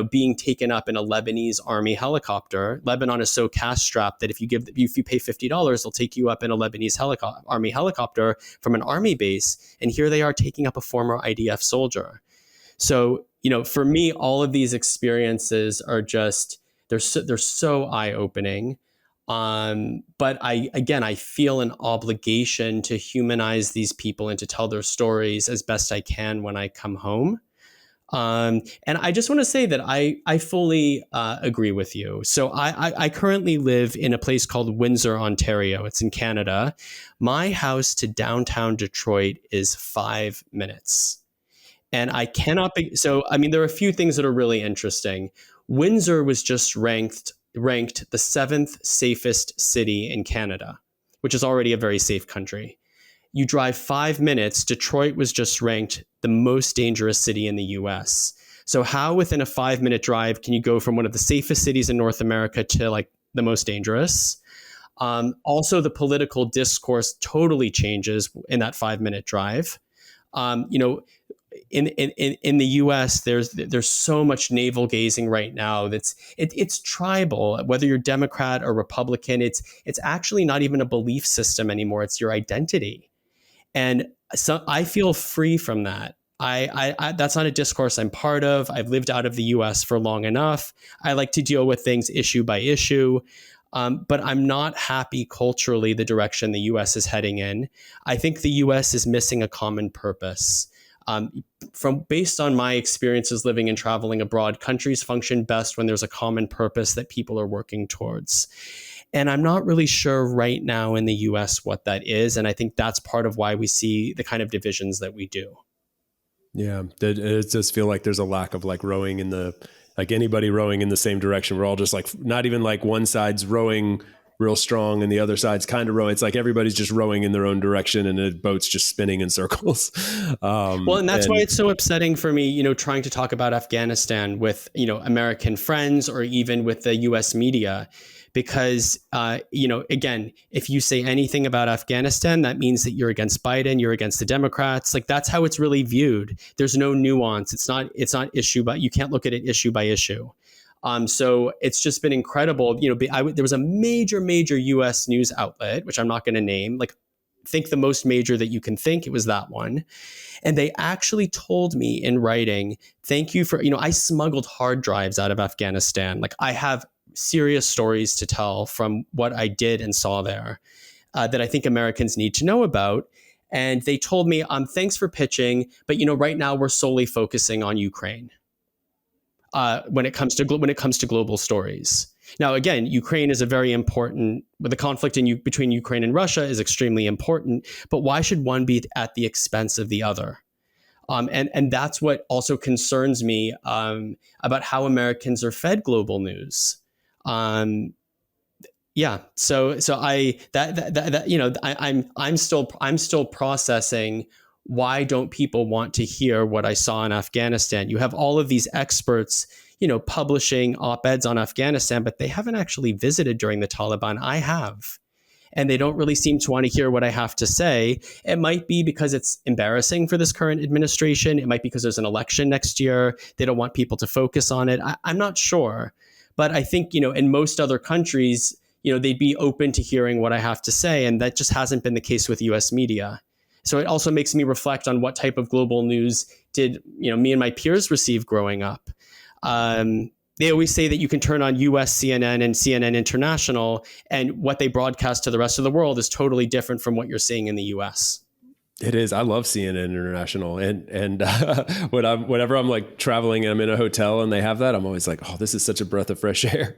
being taken up in a Lebanese army helicopter. Lebanon is so cash strapped that if you pay $50, they'll take you up in a Lebanese army helicopter from an army base. And here they are taking up a former IDF soldier. So, for me, all of these experiences are just, they're so eye-opening. But I feel an obligation to humanize these people and to tell their stories as best I can when I come home. And I just want to say that I fully agree with you. So I currently live in a place called Windsor, Ontario. It's in Canada. My house to downtown Detroit is 5 minutes. And I cannot be so. I mean, there are a few things that are really interesting. Windsor was just ranked the seventh safest city in Canada, which is already a very safe country. You drive 5 minutes, Detroit was just ranked the most dangerous city in the US. So how within a 5-minute drive can you go from one of the safest cities in North America to like the most dangerous? Also, the political discourse totally changes in that 5-minute drive. You know, in the U.S., there's so much navel gazing right now. It's tribal. Whether you're Democrat or Republican, it's actually not even a belief system anymore. It's your identity, and so I feel free from that. I that's not a discourse I'm part of. I've lived out of the U.S. for long enough. I like to deal with things issue by issue. But I'm not happy culturally the direction the U.S. is heading in. I think the U.S. is missing a common purpose. Based on my experiences living and traveling abroad, countries function best when there's a common purpose that people are working towards. And I'm not really sure right now in the US what that is. And I think that's part of why we see the kind of divisions that we do. Yeah, it does feel like there's a lack of like rowing in the, like anybody rowing in the same direction. We're all just like, not even like one side's rowing real strong and the other side's kind of rowing. It's like everybody's just rowing in their own direction and the boat's just spinning in circles. Well, and that's why it's so upsetting for me, you know, trying to talk about Afghanistan with, you know, American friends or even with the US media, because, you know, again, if you say anything about Afghanistan, that means that you're against Biden, you're against the Democrats. Like that's how it's really viewed. There's no nuance. It's not issue, but you can't look at it issue by issue. So it's just been incredible. You know, there was a major U.S. news outlet, which I'm not going to name, like think the most major that you can think. It was that one. And they actually told me in writing, thank you for, you know, I smuggled hard drives out of Afghanistan. Like I have serious stories to tell from what I did and saw there that I think Americans need to know about. And they told me, thanks for pitching, but, you know, right now we're solely focusing on Ukraine. When it comes to global stories. Now, again, Ukraine is a very important. The conflict between Ukraine and Russia is extremely important. But why should one be at the expense of the other? And that's what also concerns me about how Americans are fed global news. Yeah. So I'm still processing. Why don't people want to hear what I saw in Afghanistan? You have all of these experts, you know, publishing op-eds on Afghanistan, but they haven't actually visited during the Taliban. I have. And they don't really seem to want to hear what I have to say. It might be because it's embarrassing for this current administration. It might be because there's an election next year. They don't want people to focus on it. I'm not sure. But I think, you know, in most other countries, you know, they'd be open to hearing what I have to say. And that just hasn't been the case with US media. So it also makes me reflect on what type of global news did, you know, me and my peers receive growing up. They always say that you can turn on US CNN and CNN International, and what they broadcast to the rest of the world is totally different from what you're seeing in the US. It is. I love CNN International, and whenever I'm like traveling and I'm in a hotel and they have that, I'm always like, oh, this is such a breath of fresh air.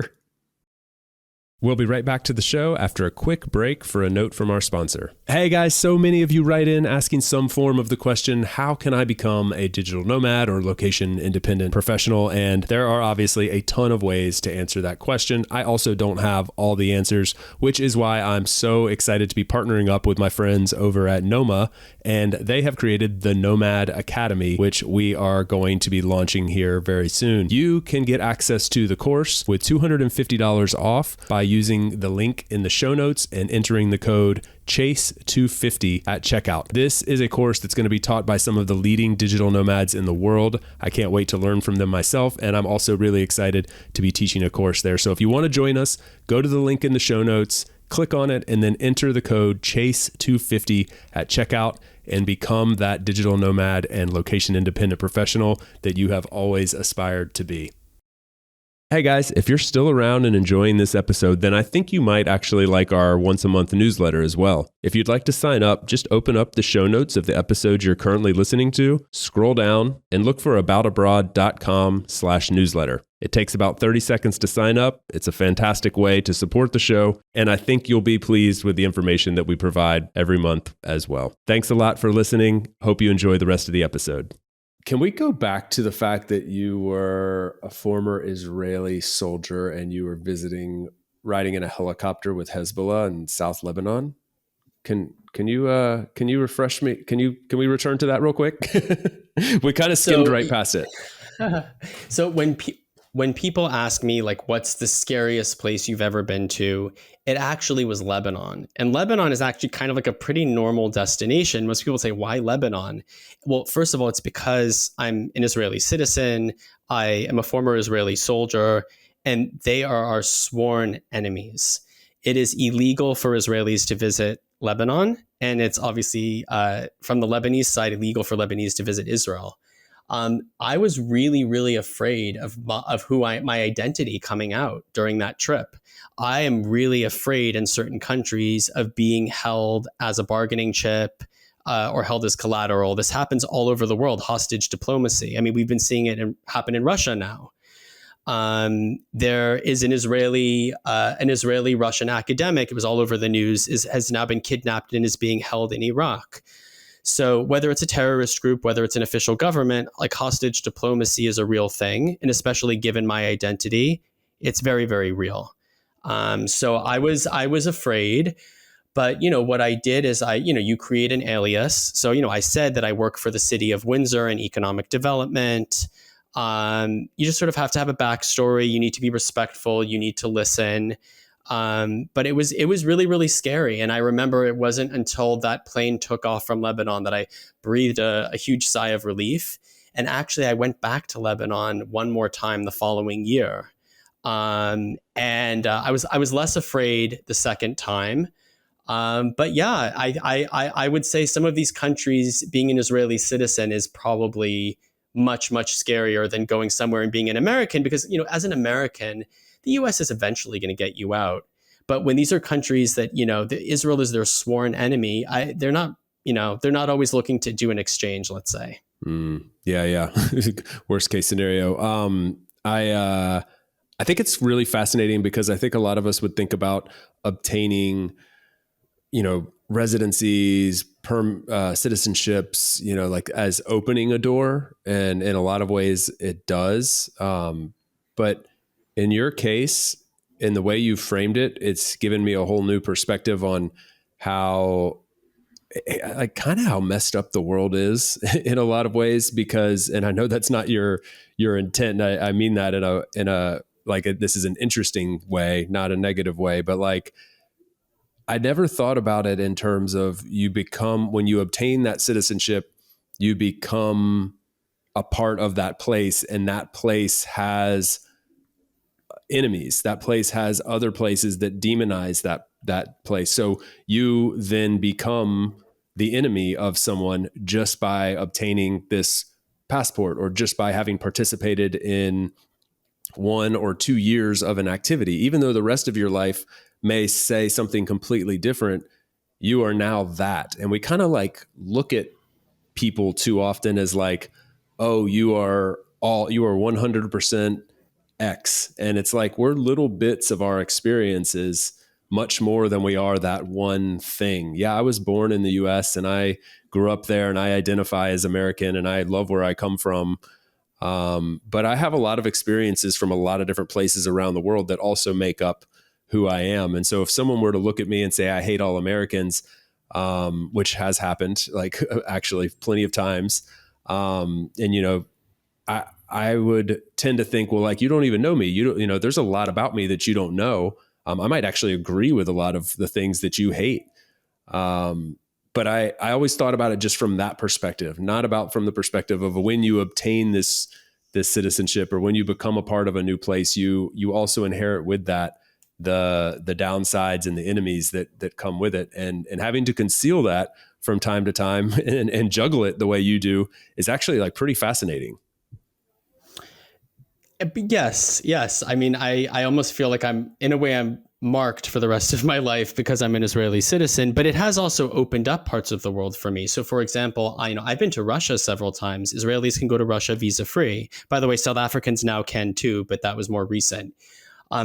We'll be right back to the show after a quick break for a note from our sponsor. Hey guys, so many of you write in asking some form of the question, how can I become a digital nomad or location independent professional? And there are obviously a ton of ways to answer that question. I also don't have all the answers, which is why I'm so excited to be partnering up with my friends over at Noma, and they have created the Nomad Academy, which we are going to be launching here very soon. You can get access to the course with $250 off by using the link in the show notes and entering the code CHASE250 at checkout. This is a course that's going to be taught by some of the leading digital nomads in the world. I can't wait to learn from them myself, and I'm also really excited to be teaching a course there. So if you want to join us, go to the link in the show notes, click on it, and then enter the code CHASE250 at checkout and become that digital nomad and location independent professional that you have always aspired to be. Hey guys, if you're still around and enjoying this episode, then I think you might actually like our once a month newsletter as well. If you'd like to sign up, just open up the show notes of the episode you're currently listening to, scroll down, and look for aboutabroad.com/newsletter. It takes about 30 seconds to sign up. It's a fantastic way to support the show, and I think you'll be pleased with the information that we provide every month as well. Thanks a lot for listening. Hope you enjoy the rest of the episode. Can we go back to the fact that you were a former Israeli soldier and you were riding in a helicopter with Hezbollah in South Lebanon? Can you refresh me? Can we return to that real quick? We kind of skimmed right past it. So when people ask me like, what's the scariest place you've ever been to? It actually was Lebanon. And Lebanon is actually kind of like a pretty normal destination. Most people say, why Lebanon? Well, first of all, it's because I'm an Israeli citizen. I am a former Israeli soldier, and they are our sworn enemies. It is illegal for Israelis to visit Lebanon, and it's obviously from the Lebanese side illegal for Lebanese to visit Israel. I was really, really afraid of my identity coming out during that trip. I am really afraid in certain countries of being held as a bargaining chip or held as collateral. This happens all over the world, hostage diplomacy. I mean, we've been seeing it happen in Russia now. There is an Israeli Russian academic, it was all over the news, has now been kidnapped and is being held in Iraq. So whether it's a terrorist group, whether it's an official government, like hostage diplomacy is a real thing. And especially given my identity, it's very, very real. So I was afraid. But, what I did is you create an alias. So, I said that I work for the city of Windsor in economic development. You just sort of have to have a backstory. You need to be respectful. You need to listen. But it was really, really scary. And I remember it wasn't until that plane took off from Lebanon that I breathed a huge sigh of relief. And actually, I went back to Lebanon one more time the following year. And I was less afraid the second time. But yeah, I would say some of these countries, being an Israeli citizen is probably much, much scarier than going somewhere and being an American, because, as an American, the US is eventually going to get you out. But when these are countries that, Israel is their sworn enemy, they're not always looking to do an exchange, let's say. Yeah. Worst case scenario. I think it's really fascinating because I think a lot of us would think about obtaining, residencies, citizenships, like as opening a door. And in a lot of ways it does. But in your case, in the way you framed it, it's given me a whole new perspective on how, like, kind of how messed up the world is in a lot of ways, because, and I know that's not your intent. I mean that in a like, this is an interesting way, not a negative way, but like, I never thought about it in terms of when you obtain that citizenship, you become a part of that place, and that place has enemies. That place has other places that demonize that place. So you then become the enemy of someone just by obtaining this passport, or just by having participated in 1 or 2 years of an activity. Even though the rest of your life may say something completely different, you are now that. And we kind of like look at people too often as like, oh, you are 100% X. And it's like, we're little bits of our experiences much more than we are that one thing. Yeah, I was born in the US and I grew up there and I identify as American and I love where I come from. But I have a lot of experiences from a lot of different places around the world that also make up who I am. And so if someone were to look at me and say, I hate all Americans, which has happened, like actually plenty of times. And, I would tend to think, well, like, you don't even know me. There's a lot about me that you don't know. I might actually agree with a lot of the things that you hate. But I always thought about it just from that perspective, not about from the perspective of when you obtain this citizenship, or when you become a part of a new place, you also inherit with that the downsides and the enemies that come with it, and having to conceal that from time to time and juggle it the way you do is actually like pretty fascinating. Yes, yes. I mean, I almost feel like in a way, I'm marked for the rest of my life because I'm an Israeli citizen, but it has also opened up parts of the world for me. So for example, I've been to Russia several times. Israelis can go to Russia visa free. By the way, South Africans now can too, but that was more recent.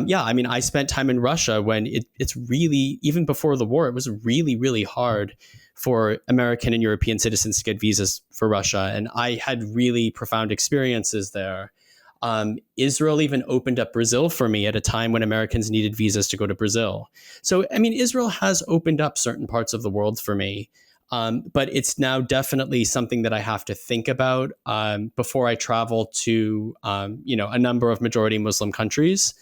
Yeah, I mean, I spent time in Russia when it's really, even before the war, it was really, really hard for American and European citizens to get visas for Russia. And I had really profound experiences there. Israel even opened up Brazil for me at a time when Americans needed visas to go to Brazil. So, I mean, Israel has opened up certain parts of the world for me. But it's now definitely something that I have to think about before I travel to, a number of majority Muslim countries.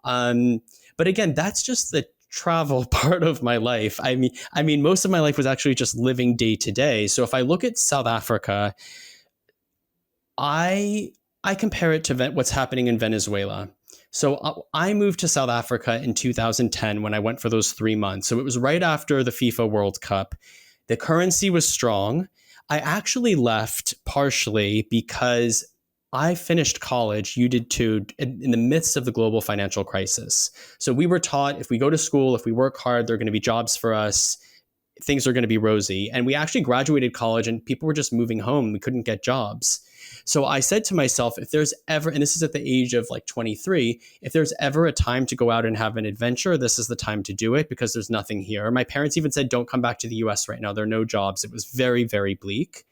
But again, that's just the travel part of my life. I mean, most of my life was actually just living day to day. So if I look at South Africa, I compare it to what's happening in Venezuela. So I moved to South Africa in 2010 when I went for those 3 months. So it was right after the FIFA World Cup. The currency was strong. I actually left partially because I finished college, you did too, in the midst of the global financial crisis. So we were taught if we go to school, if we work hard, there are going to be jobs for us, things are going to be rosy. And we actually graduated college and people were just moving home. We couldn't get jobs. So I said to myself, if there's ever, and this is at the age of like 23, if there's ever a time to go out and have an adventure, this is the time to do it because there's nothing here. My parents even said, don't come back to the US right now. There are no jobs. It was very, very bleak.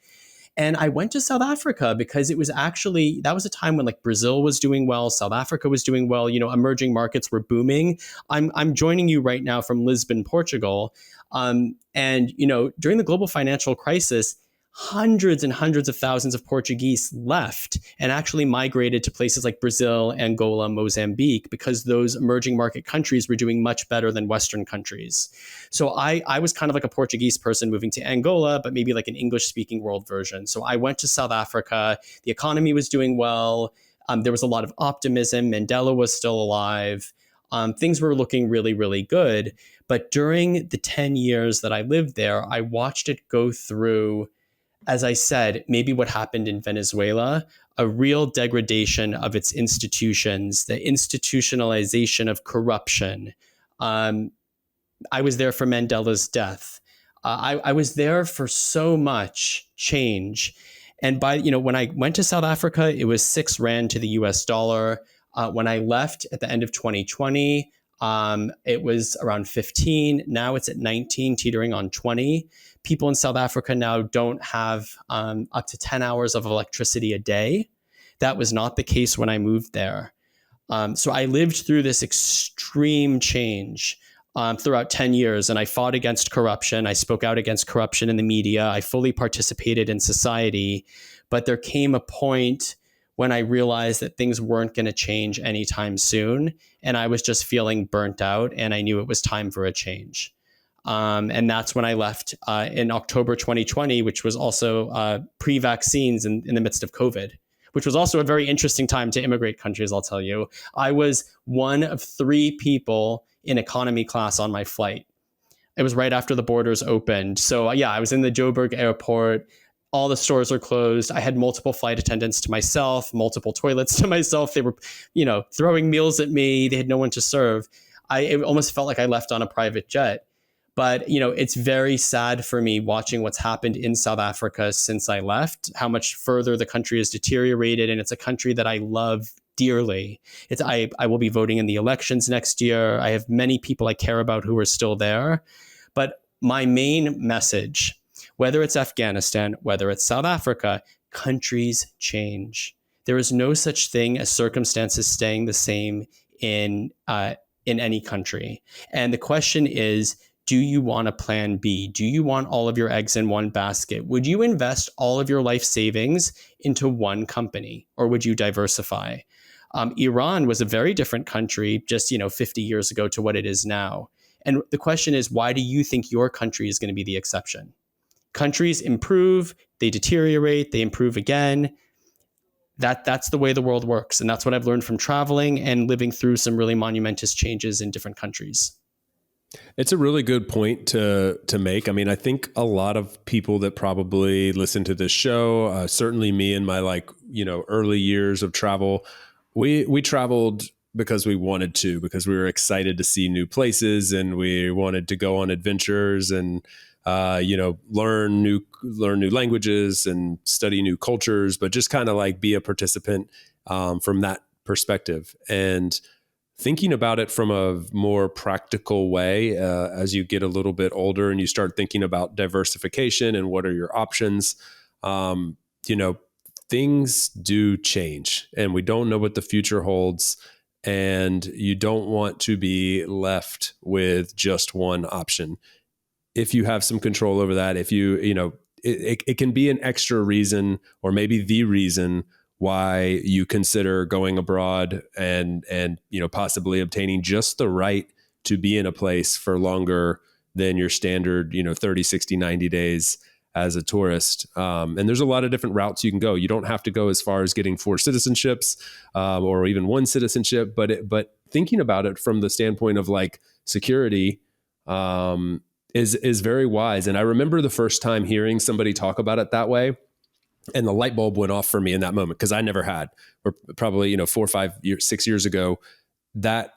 And I went to South Africa because it was actually, that was a time when like Brazil was doing well, South Africa was doing well, emerging markets were booming. I'm joining you right now from Lisbon, Portugal. During the global financial crisis, hundreds and hundreds of thousands of Portuguese left and actually migrated to places like Brazil, Angola, Mozambique, because those emerging market countries were doing much better than Western countries. So I was kind of like a Portuguese person moving to Angola, but maybe like an English speaking world version. So I went to South Africa. The economy was doing well. There was a lot of optimism. Mandela was still alive. Things were looking really, really good. But during the 10 years that I lived there, I watched it go through, as I said, maybe what happened in Venezuela, a real degradation of its institutions, the institutionalization of corruption. I was there for Mandela's death. I was there for so much change. And when I went to South Africa, it was 6 Rand to the US dollar. When I left at the end of 2020, it was around 15. Now it's at 19, teetering on 20. People in South Africa now don't have up to 10 hours of electricity a day. That was not the case when I moved there. So I lived through this extreme change throughout 10 years, and I fought against corruption. I spoke out against corruption in the media. I fully participated in society. But there came a point when I realized that things weren't going to change anytime soon. And I was just feeling burnt out, and I knew it was time for a change. And that's when I left in October 2020, which was also pre-vaccines in the midst of COVID, which was also a very interesting time to immigrate countries, I'll tell you. I was one of 3 people in economy class on my flight. It was right after the borders opened. So I was in the Joburg airport. All the stores are closed. I had multiple flight attendants to myself, multiple toilets to myself. They were, throwing meals at me. They had no one to serve. It almost felt like I left on a private jet. But, it's very sad for me watching what's happened in South Africa since I left, how much further the country has deteriorated. And it's a country that I love dearly. I will be voting in the elections next year. I have many people I care about who are still there. But my main message, whether it's Afghanistan, whether it's South Africa, countries change. There is no such thing as circumstances staying the same in any country. And the question is, do you want a plan B? Do you want all of your eggs in one basket? Would you invest all of your life savings into one company, or would you diversify? Iran was a very different country just 50 years ago to what it is now. And the question is, why do you think your country is going to be the exception? Countries improve, they deteriorate, they improve again. That's the way the world works. And that's what I've learned from traveling and living through some really monumentous changes in different countries. It's a really good point to make. I mean, I think a lot of people that probably listen to this show, certainly me in my early years of travel, We traveled because we wanted to, because we were excited to see new places and we wanted to go on adventures and learn new languages and study new cultures, but just kind of like be a participant from that perspective. And thinking about it from a more practical way as you get a little bit older and you start thinking about diversification and what are your options, um, you know, things do change and we don't know what the future holds. And you don't want to be left with just one option. If you have some control over that, if it can be an extra reason or maybe the reason why you consider going abroad and possibly obtaining just the right to be in a place for longer than your standard 30, 60, 90 days as a tourist. And there's a lot of different routes you can go. You don't have to go as far as getting 4 citizenships or even 1 citizenship, but thinking about it from the standpoint of like security is very wise. And I remember the first time hearing somebody talk about it that way, and the light bulb went off for me in that moment because I never had, or probably 4 or 5 years, 6 years ago, that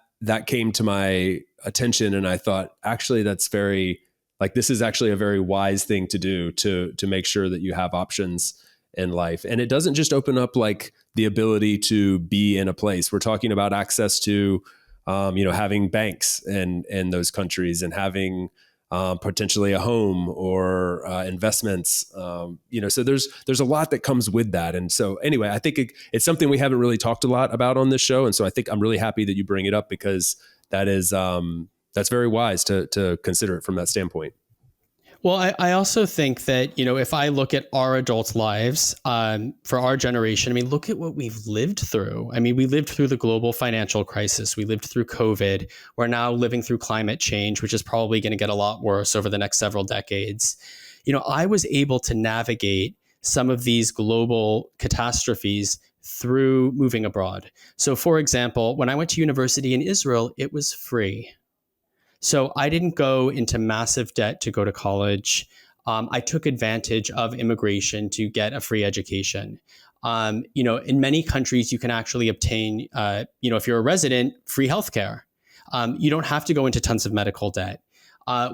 came to my attention, and I thought, actually, that's very like this is actually a very wise thing to do to make sure that you have options in life. And it doesn't just open up like the ability to be in a place. We're talking about access to having banks in those countries and having potentially a home or investments. So there's a lot that comes with that. And so anyway, I think it's something we haven't really talked a lot about on this show. And so I think I'm really happy that you bring it up because that is that's very wise to consider it from that standpoint. Well, I also think that, if I look at our adult lives for our generation, I mean, look at what we've lived through. I mean, we lived through the global financial crisis. We lived through COVID. We're now living through climate change, which is probably going to get a lot worse over the next several decades. I was able to navigate some of these global catastrophes through moving abroad. So, for example, when I went to university in Israel, it was free. So I didn't go into massive debt to go to college. I took advantage of immigration to get a free education. In many countries, you can actually obtain, if you're a resident, free healthcare. You don't have to go into tons of medical debt.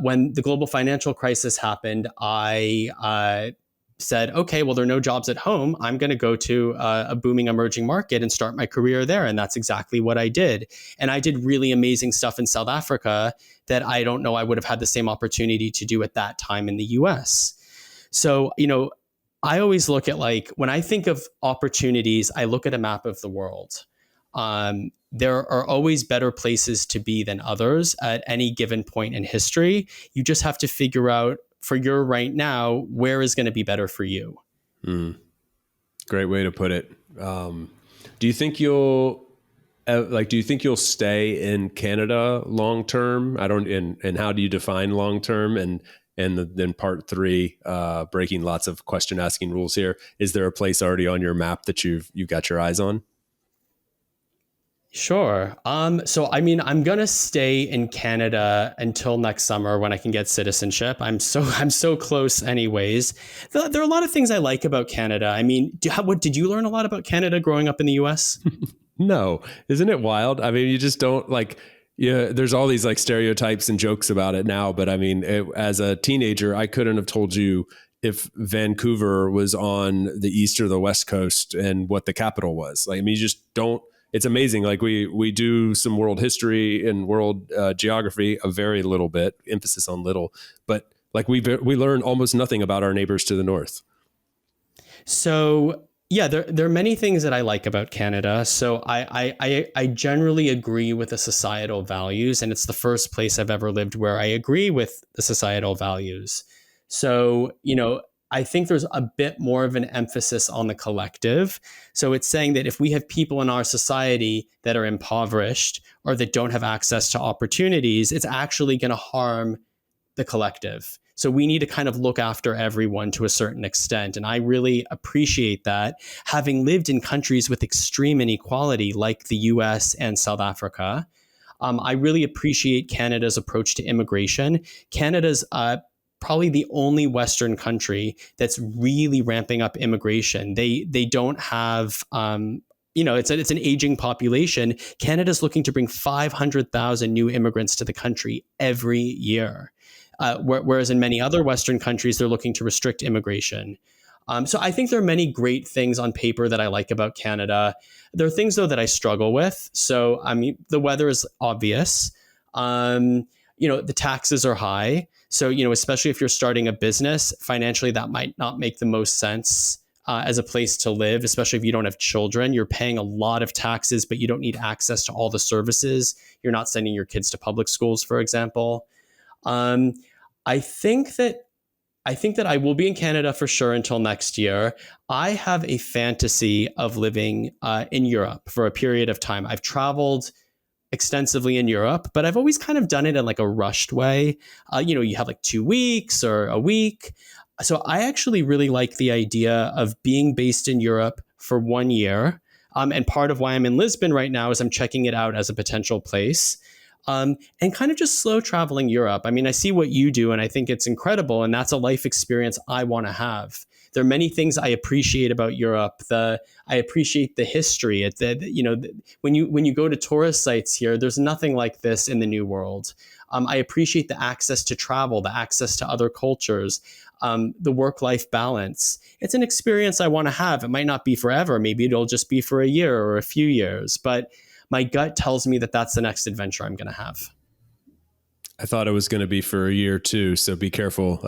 When the global financial crisis happened, I said, okay, well, there are no jobs at home. I'm going to go to a booming emerging market and start my career there. And that's exactly what I did. And I did really amazing stuff in South Africa that I don't know I would have had the same opportunity to do at that time in the US. So, I always look at when I think of opportunities, I look at a map of the world. There are always better places to be than others at any given point in history. You just have to figure out for your right now, where is going to be better for you? Great way to put it. Do you think you'll stay in Canada long term? And how do you define long term? And then part 3, breaking lots of question asking rules here. Is there a place already on your map that you've got your eyes on? Sure. So I mean, I'm gonna stay in Canada until next summer when I can get citizenship. I'm so close, anyways. There are a lot of things I like about Canada. I mean, did you learn a lot about Canada growing up in the U.S.? No, isn't it wild? I mean, you just don't there's all these like stereotypes and jokes about it now. But I mean, as a teenager, I couldn't have told you if Vancouver was on the east or the west coast and what the capital was. Like, I mean, you just don't. It's amazing. Like we do some world history and world geography, a very little bit, emphasis on little, but like we learn almost nothing about our neighbors to the north. So yeah, there are many things that I like about Canada. So I generally agree with the societal values, and it's the first place I've ever lived where I agree with the societal values. So, I think there's a bit more of an emphasis on the collective. So it's saying that if we have people in our society that are impoverished or that don't have access to opportunities, it's actually going to harm the collective. So we need to kind of look after everyone to a certain extent. And I really appreciate that. Having lived in countries with extreme inequality like the US and South Africa, I really appreciate Canada's approach to immigration. Canada's probably the only Western country that's really ramping up immigration. They don't have it's an aging population. Canada's looking to bring 500,000 new immigrants to the country every year. Whereas in many other Western countries, they're looking to restrict immigration. So I think there are many great things on paper that I like about Canada. There are things, though, that I struggle with. So, I mean, the weather is obvious. The taxes are high. So, especially if you're starting a business, financially, that might not make the most sense as a place to live, especially if you don't have children. You're paying a lot of taxes, but you don't need access to all the services. You're not sending your kids to public schools, for example. I think that I will be in Canada for sure until next year. I have a fantasy of living in Europe for a period of time. I've traveled extensively in Europe, but I've always kind of done it in like a rushed way. You have like 2 weeks or a week. So I actually really like the idea of being based in Europe for 1 year. And part of why I'm in Lisbon right now is I'm checking it out as a potential place. And kind of just slow traveling Europe. I mean, I see what you do and I think it's incredible. And that's a life experience I want to have. There are many things I appreciate about Europe. I appreciate the history. When you go to tourist sites here, there's nothing like this in the New World. I appreciate the access to travel, the access to other cultures, the work-life balance. It's an experience I want to have. It might not be forever. Maybe it'll just be for a year or a few years. But my gut tells me that that's the next adventure I'm going to have. I thought it was going to be for a year too, so be careful.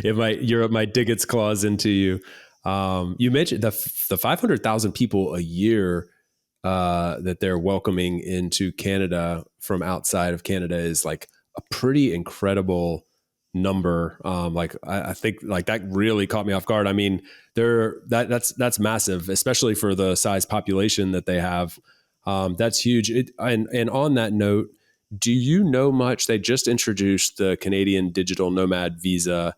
Europe might dig its claws into you. You mentioned the 500,000 people a year that they're welcoming into Canada from outside of Canada is like a pretty incredible number. I think like that really caught me off guard. I mean, that's massive, especially for the size population that they have. That's huge. And on that note, do you know much? They just introduced the Canadian digital nomad visa.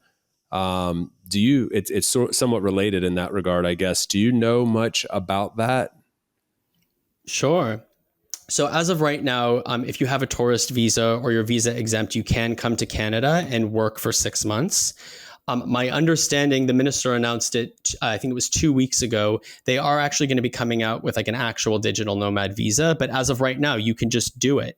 It's somewhat related in that regard, I guess. Do you know much about that? Sure. So as of right now, if you have a tourist visa or you're visa exempt, you can come to Canada and work for 6 months. My understanding, the minister announced it, I think it was 2 weeks ago, they are actually going to be coming out with like an actual digital nomad visa. But as of right now, you can just do it.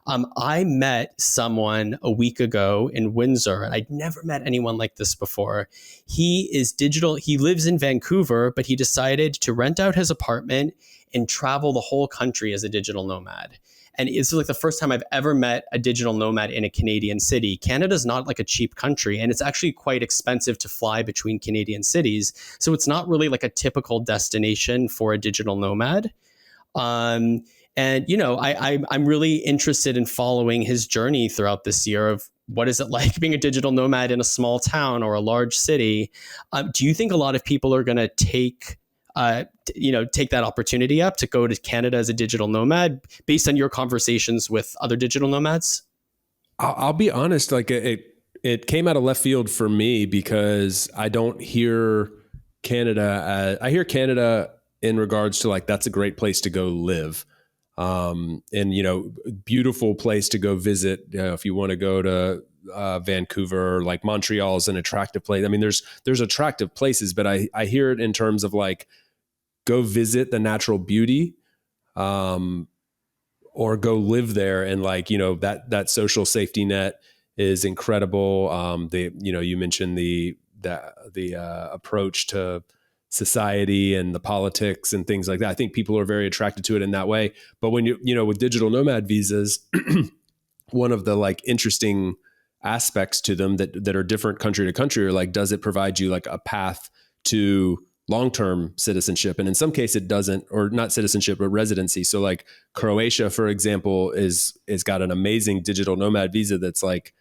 I met someone a week ago in Windsor, and I'd never met anyone like this before. He is digital. He lives in Vancouver, but he decided to rent out his apartment and travel the whole country as a digital nomad. And it's like the first time I've ever met a digital nomad in a Canadian city. Canada's not like a cheap country, and it's actually quite expensive to fly between Canadian cities. So it's not really like a typical destination for a digital nomad. I'm really interested in following his journey throughout this year of what is it like being a digital nomad in a small town or a large city. Do you think a lot of people are going to take that opportunity up to go to Canada as a digital nomad based on your conversations with other digital nomads? I'll be honest, like it came out of left field for me because I don't hear Canada. I hear Canada in regards to like, that's a great place to go live. Beautiful place to go visit. If you want to go to Vancouver, like Montreal is an attractive place. I mean, there's attractive places, but I hear it in terms of like, go visit the natural beauty, or go live there. And like, that social safety net is incredible. You mentioned the approach to society and the politics and things like that. I think people are very attracted to it in that way. But when with digital nomad visas, one of the like interesting aspects to them that are different country to country are like, does it provide you like a path to long-term citizenship? And in some case it doesn't, or not citizenship, but residency. So like Croatia, for example, is got an amazing digital nomad visa that's like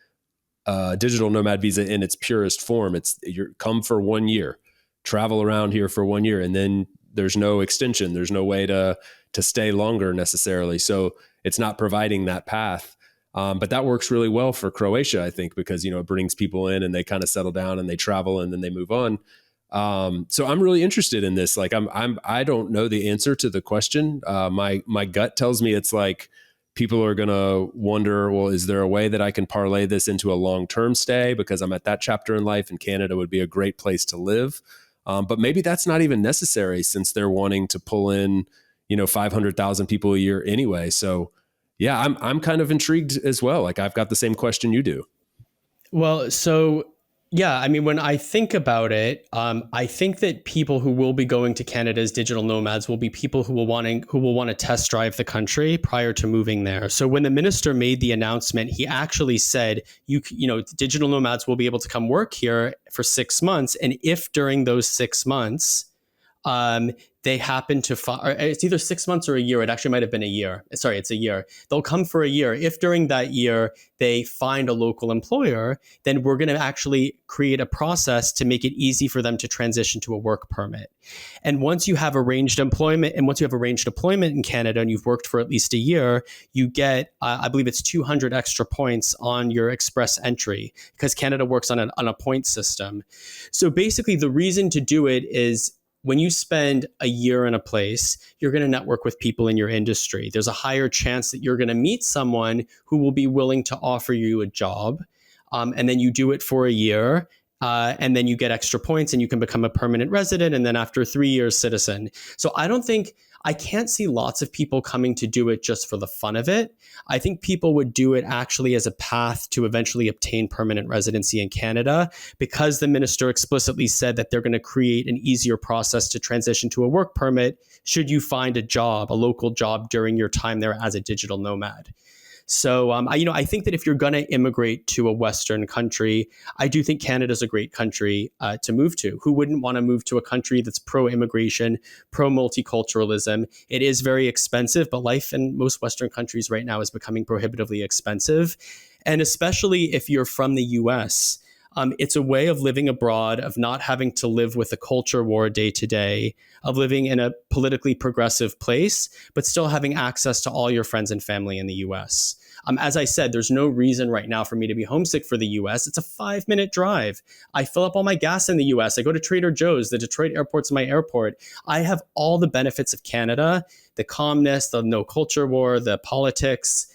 a digital nomad visa in its purest form. You come for 1 year, travel around here for 1 year, and then there's no extension. There's no way to stay longer necessarily. So it's not providing that path. But that works really well for Croatia, I think, because, it brings people in and they kind of settle down and they travel and then they move on. So I'm really interested in this. Like I don't know the answer to the question. My gut tells me it's like people are going to wonder, well, is there a way that I can parlay this into a long-term stay because I'm at that chapter in life and Canada would be a great place to live. But maybe that's not even necessary since they're wanting to pull in, 500,000 people a year anyway. So yeah, I'm kind of intrigued as well. Like I've got the same question you do. Well, so yeah, I mean, when I think about it, I think that people who will be going to Canada as digital nomads will be people who will want to test drive the country prior to moving there. So when the minister made the announcement, he actually said, digital nomads will be able to come work here for 6 months, and if during those 6 months um, they happen to find, it's either 6 months or a year. It actually might have been a year. Sorry, it's a year. They'll come for a year. If during that year they find a local employer, then we're going to actually create a process to make it easy for them to transition to a work permit. And once you have arranged employment, in Canada and you've worked for at least a year, you get, I believe it's 200 extra points on your express entry, because Canada works on a point system. So basically, the reason to do it is, when you spend a year in a place, you're going to network with people in your industry. There's a higher chance that you're going to meet someone who will be willing to offer you a job. And then you do it for a year. And then you get extra points and you can become a permanent resident. And then after 3 years, citizen. So I can't see lots of people coming to do it just for the fun of it. I think people would do it actually as a path to eventually obtain permanent residency in Canada, because the minister explicitly said that they're going to create an easier process to transition to a work permit should you find a local job during your time there as a digital nomad. So, I think that if you're going to immigrate to a Western country, I do think Canada's a great country to move to. Who wouldn't want to move to a country that's pro-immigration, pro-multiculturalism? It is very expensive, but life in most Western countries right now is becoming prohibitively expensive. And especially if you're from the US, it's a way of living abroad, of not having to live with a culture war day to day, of living in a politically progressive place, but still having access to all your friends and family in the US. As I said, there's no reason right now for me to be homesick for the US. It's a 5-minute drive. I fill up all my gas in the US. I go to Trader Joe's. The Detroit airport's my airport. I have all the benefits of Canada, the calmness, the no culture war, the politics,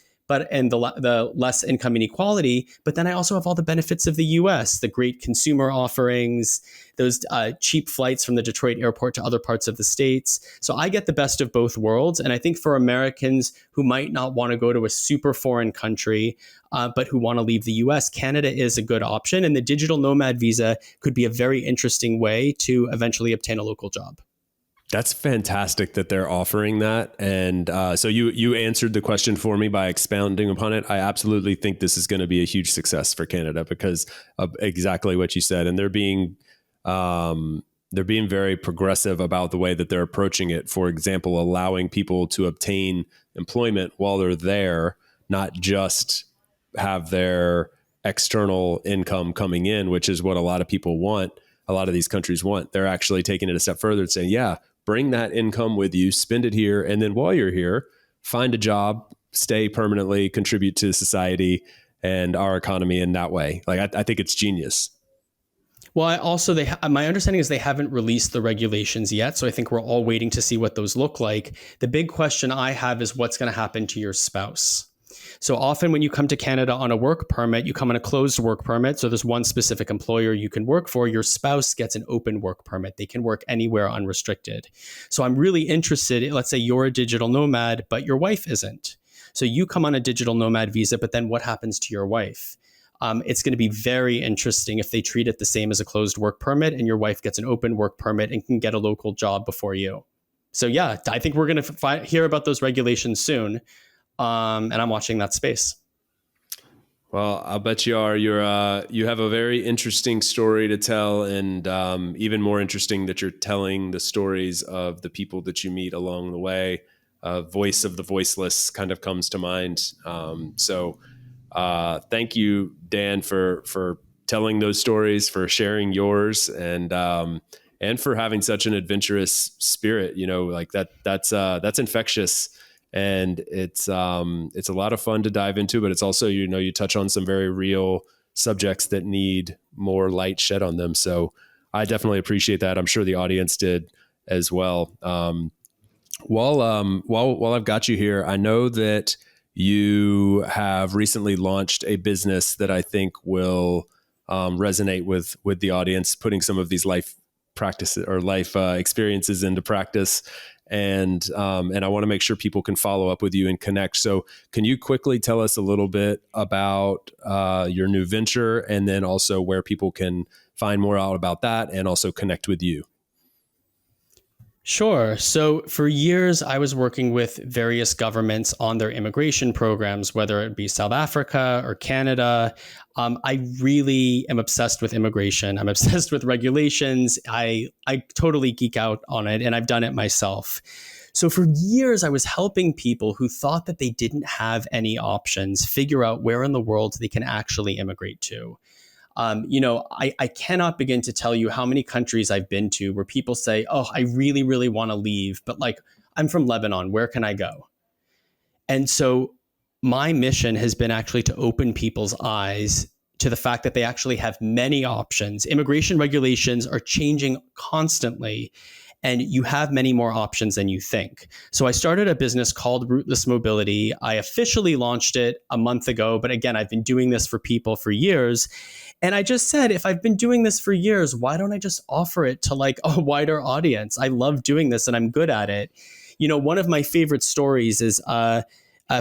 and the less income inequality. But then I also have all the benefits of the US, the great consumer offerings, those cheap flights from the Detroit airport to other parts of the States. So I get the best of both worlds. And I think for Americans who might not want to go to a super foreign country, but who want to leave the US, Canada is a good option. And the digital nomad visa could be a very interesting way to eventually obtain a local job. That's fantastic that they're offering that. And so you answered the question for me by expounding upon it. I absolutely think this is going to be a huge success for Canada because of exactly what you said. And they're being very progressive about the way that they're approaching it. For example, allowing people to obtain employment while they're there, not just have their external income coming in, which is what a lot of people want. A lot of these countries want. They're actually taking it a step further and saying, yeah, bring that income with you, spend it here. And then while you're here, find a job, stay permanently, contribute to society and our economy in that way. Like, I think it's genius. Well, my understanding is they haven't released the regulations yet. So I think we're all waiting to see what those look like. The big question I have is what's going to happen to your spouse. So often when you come to Canada on a work permit, you come on a closed work permit. So there's one specific employer you can work for. Your spouse gets an open work permit. They can work anywhere unrestricted. So I'm really interested, let's say you're a digital nomad, but your wife isn't. So you come on a digital nomad visa, but then what happens to your wife? It's going to be very interesting if they treat it the same as a closed work permit and your wife gets an open work permit and can get a local job before you. So yeah, I think we're going to hear about those regulations soon. And I'm watching that space. Well, I'll bet you are. You have a very interesting story to tell, and even more interesting that you're telling the stories of the people that you meet along the way. Voice of the voiceless kind of comes to mind. So thank you, Dan, for telling those stories, for sharing yours, and for having such an adventurous spirit. Like that's infectious. And it's a lot of fun to dive into, but it's also, you touch on some very real subjects that need more light shed on them. So I definitely appreciate that. I'm sure the audience did as well. While I've got you here, I know that you have recently launched a business that I think will resonate with the audience, putting some of these life practices or life experiences into practice. and I want to make sure people can follow up with you and connect. So can you quickly tell us a little bit about your new venture, and then also where people can find more out about that and also connect with you? Sure. So for years, I was working with various governments on their immigration programs, whether it be South Africa or Canada. I really am obsessed with immigration. I'm obsessed with regulations. I totally geek out on it, and I've done it myself. So for years, I was helping people who thought that they didn't have any options figure out where in the world they can actually immigrate to. I cannot begin to tell you how many countries I've been to where people say, oh, I really, really want to leave, but like, I'm from Lebanon, where can I go? And so my mission has been actually to open people's eyes to the fact that they actually have many options. Immigration regulations are changing constantly, and you have many more options than you think. So I started a business called Rootless Mobility. I officially launched it a month ago, but again, I've been doing this for people for years. And I just said, if I've been doing this for years, why don't I just offer it to like a wider audience? I love doing this and I'm good at it. One of my favorite stories is a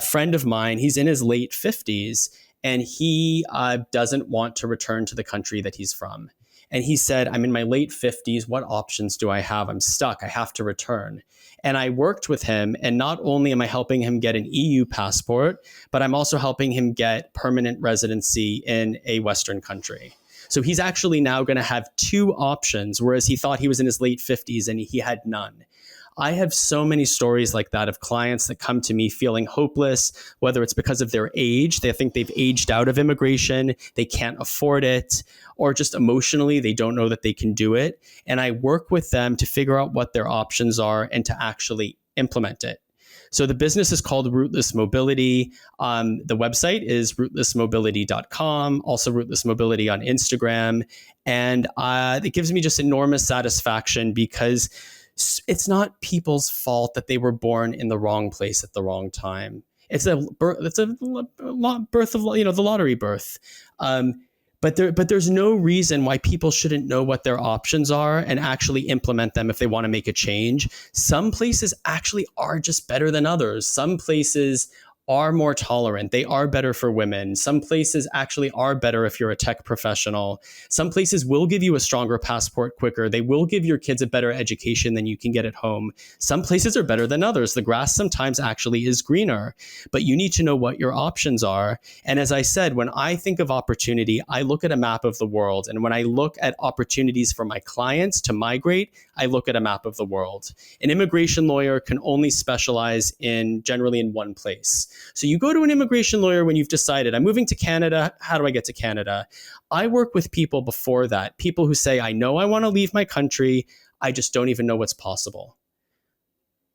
friend of mine. He's in his late 50s, and he doesn't want to return to the country that he's from. And he said, I'm in my late 50s. What options do I have? I'm stuck. I have to return. And I worked with him. And not only am I helping him get an EU passport, but I'm also helping him get permanent residency in a Western country. So he's actually now going to have two options, whereas he thought he was in his late 50s and he had none. I have so many stories like that of clients that come to me feeling hopeless, whether it's because of their age, they think they've aged out of immigration, they can't afford it, or just emotionally, they don't know that they can do it. And I work with them to figure out what their options are and to actually implement it. So the business is called Rootless Mobility. The website is rootlessmobility.com, also Rootless Mobility on Instagram. And it gives me just enormous satisfaction because it's not people's fault that they were born in the wrong place at the wrong time. It's a birth of, the lottery birth. But there's no reason why people shouldn't know what their options are and actually implement them if they want to make a change. Some places actually are just better than others. Some places are more tolerant. They are better for women. Some places actually are better if you're a tech professional. Some places will give you a stronger passport quicker. They will give your kids a better education than you can get at home. Some places are better than others. The grass sometimes actually is greener, but you need to know what your options are. And as I said, when I think of opportunity, I look at a map of the world. And when I look at opportunities for my clients to migrate, I look at a map of the world. An immigration lawyer can only specialize generally in one place. So you go to an immigration lawyer when you've decided, I'm moving to Canada. How do I get to Canada? I work with people before that, people who say, I know I want to leave my country. I just don't even know what's possible.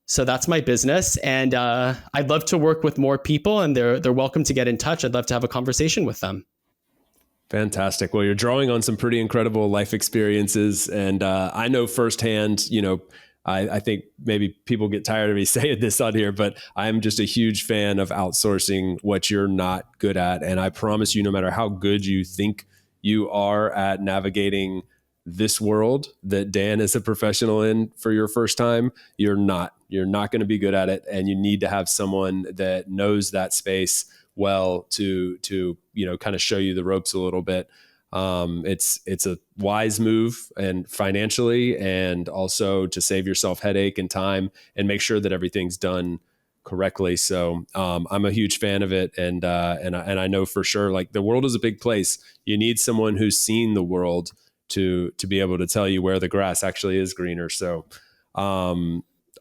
So that's my business. And I'd love to work with more people, and they're welcome to get in touch. I'd love to have a conversation with them. Fantastic. Well, you're drawing on some pretty incredible life experiences. And I know firsthand, I think maybe people get tired of me saying this on here, but I'm just a huge fan of outsourcing what you're not good at. And I promise you, no matter how good you think you are at navigating this world that Dan is a professional in for your first time, you're not going to be good at it. And you need to have someone that knows that space well to kind of show you the ropes a little bit. It's a wise move, and financially, and also to save yourself headache and time and make sure that everything's done correctly. So I'm a huge fan of it, and I know for sure, like, the world is a big place. You need someone who's seen the world to be able to tell you where the grass actually is greener. So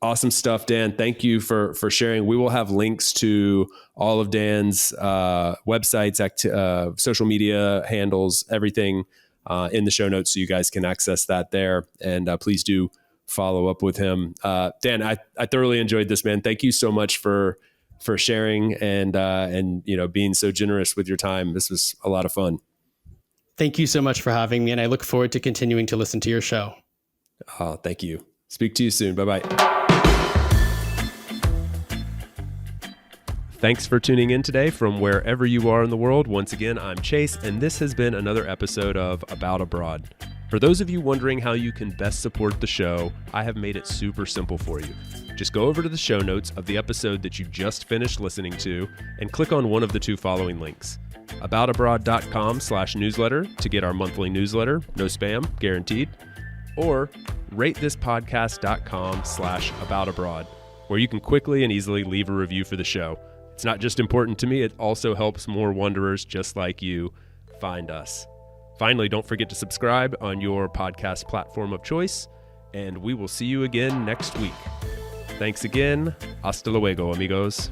awesome stuff, Dan. Thank you for sharing. We will have links to all of Dan's websites, social media handles, everything in the show notes, so you guys can access that there. And please do follow up with him. Dan, I thoroughly enjoyed this, man. Thank you so much for sharing and being so generous with your time. This was a lot of fun. Thank you so much for having me, and I look forward to continuing to listen to your show. Thank you. Speak to you soon. Bye-bye. Thanks for tuning in today from wherever you are in the world. Once again, I'm Chase, and this has been another episode of About Abroad. For those of you wondering how you can best support the show, I have made it super simple for you. Just go over to the show notes of the episode that you just finished listening to and click on one of the two following links. aboutabroad.com/newsletter to get our monthly newsletter, no spam, guaranteed, or ratethispodcast.com/aboutabroad, where you can quickly and easily leave a review for the show. It's not just important to me, it also helps more wanderers just like you find us. Finally, don't forget to subscribe on your podcast platform of choice, and we will see you again next week. Thanks again. Hasta luego, amigos.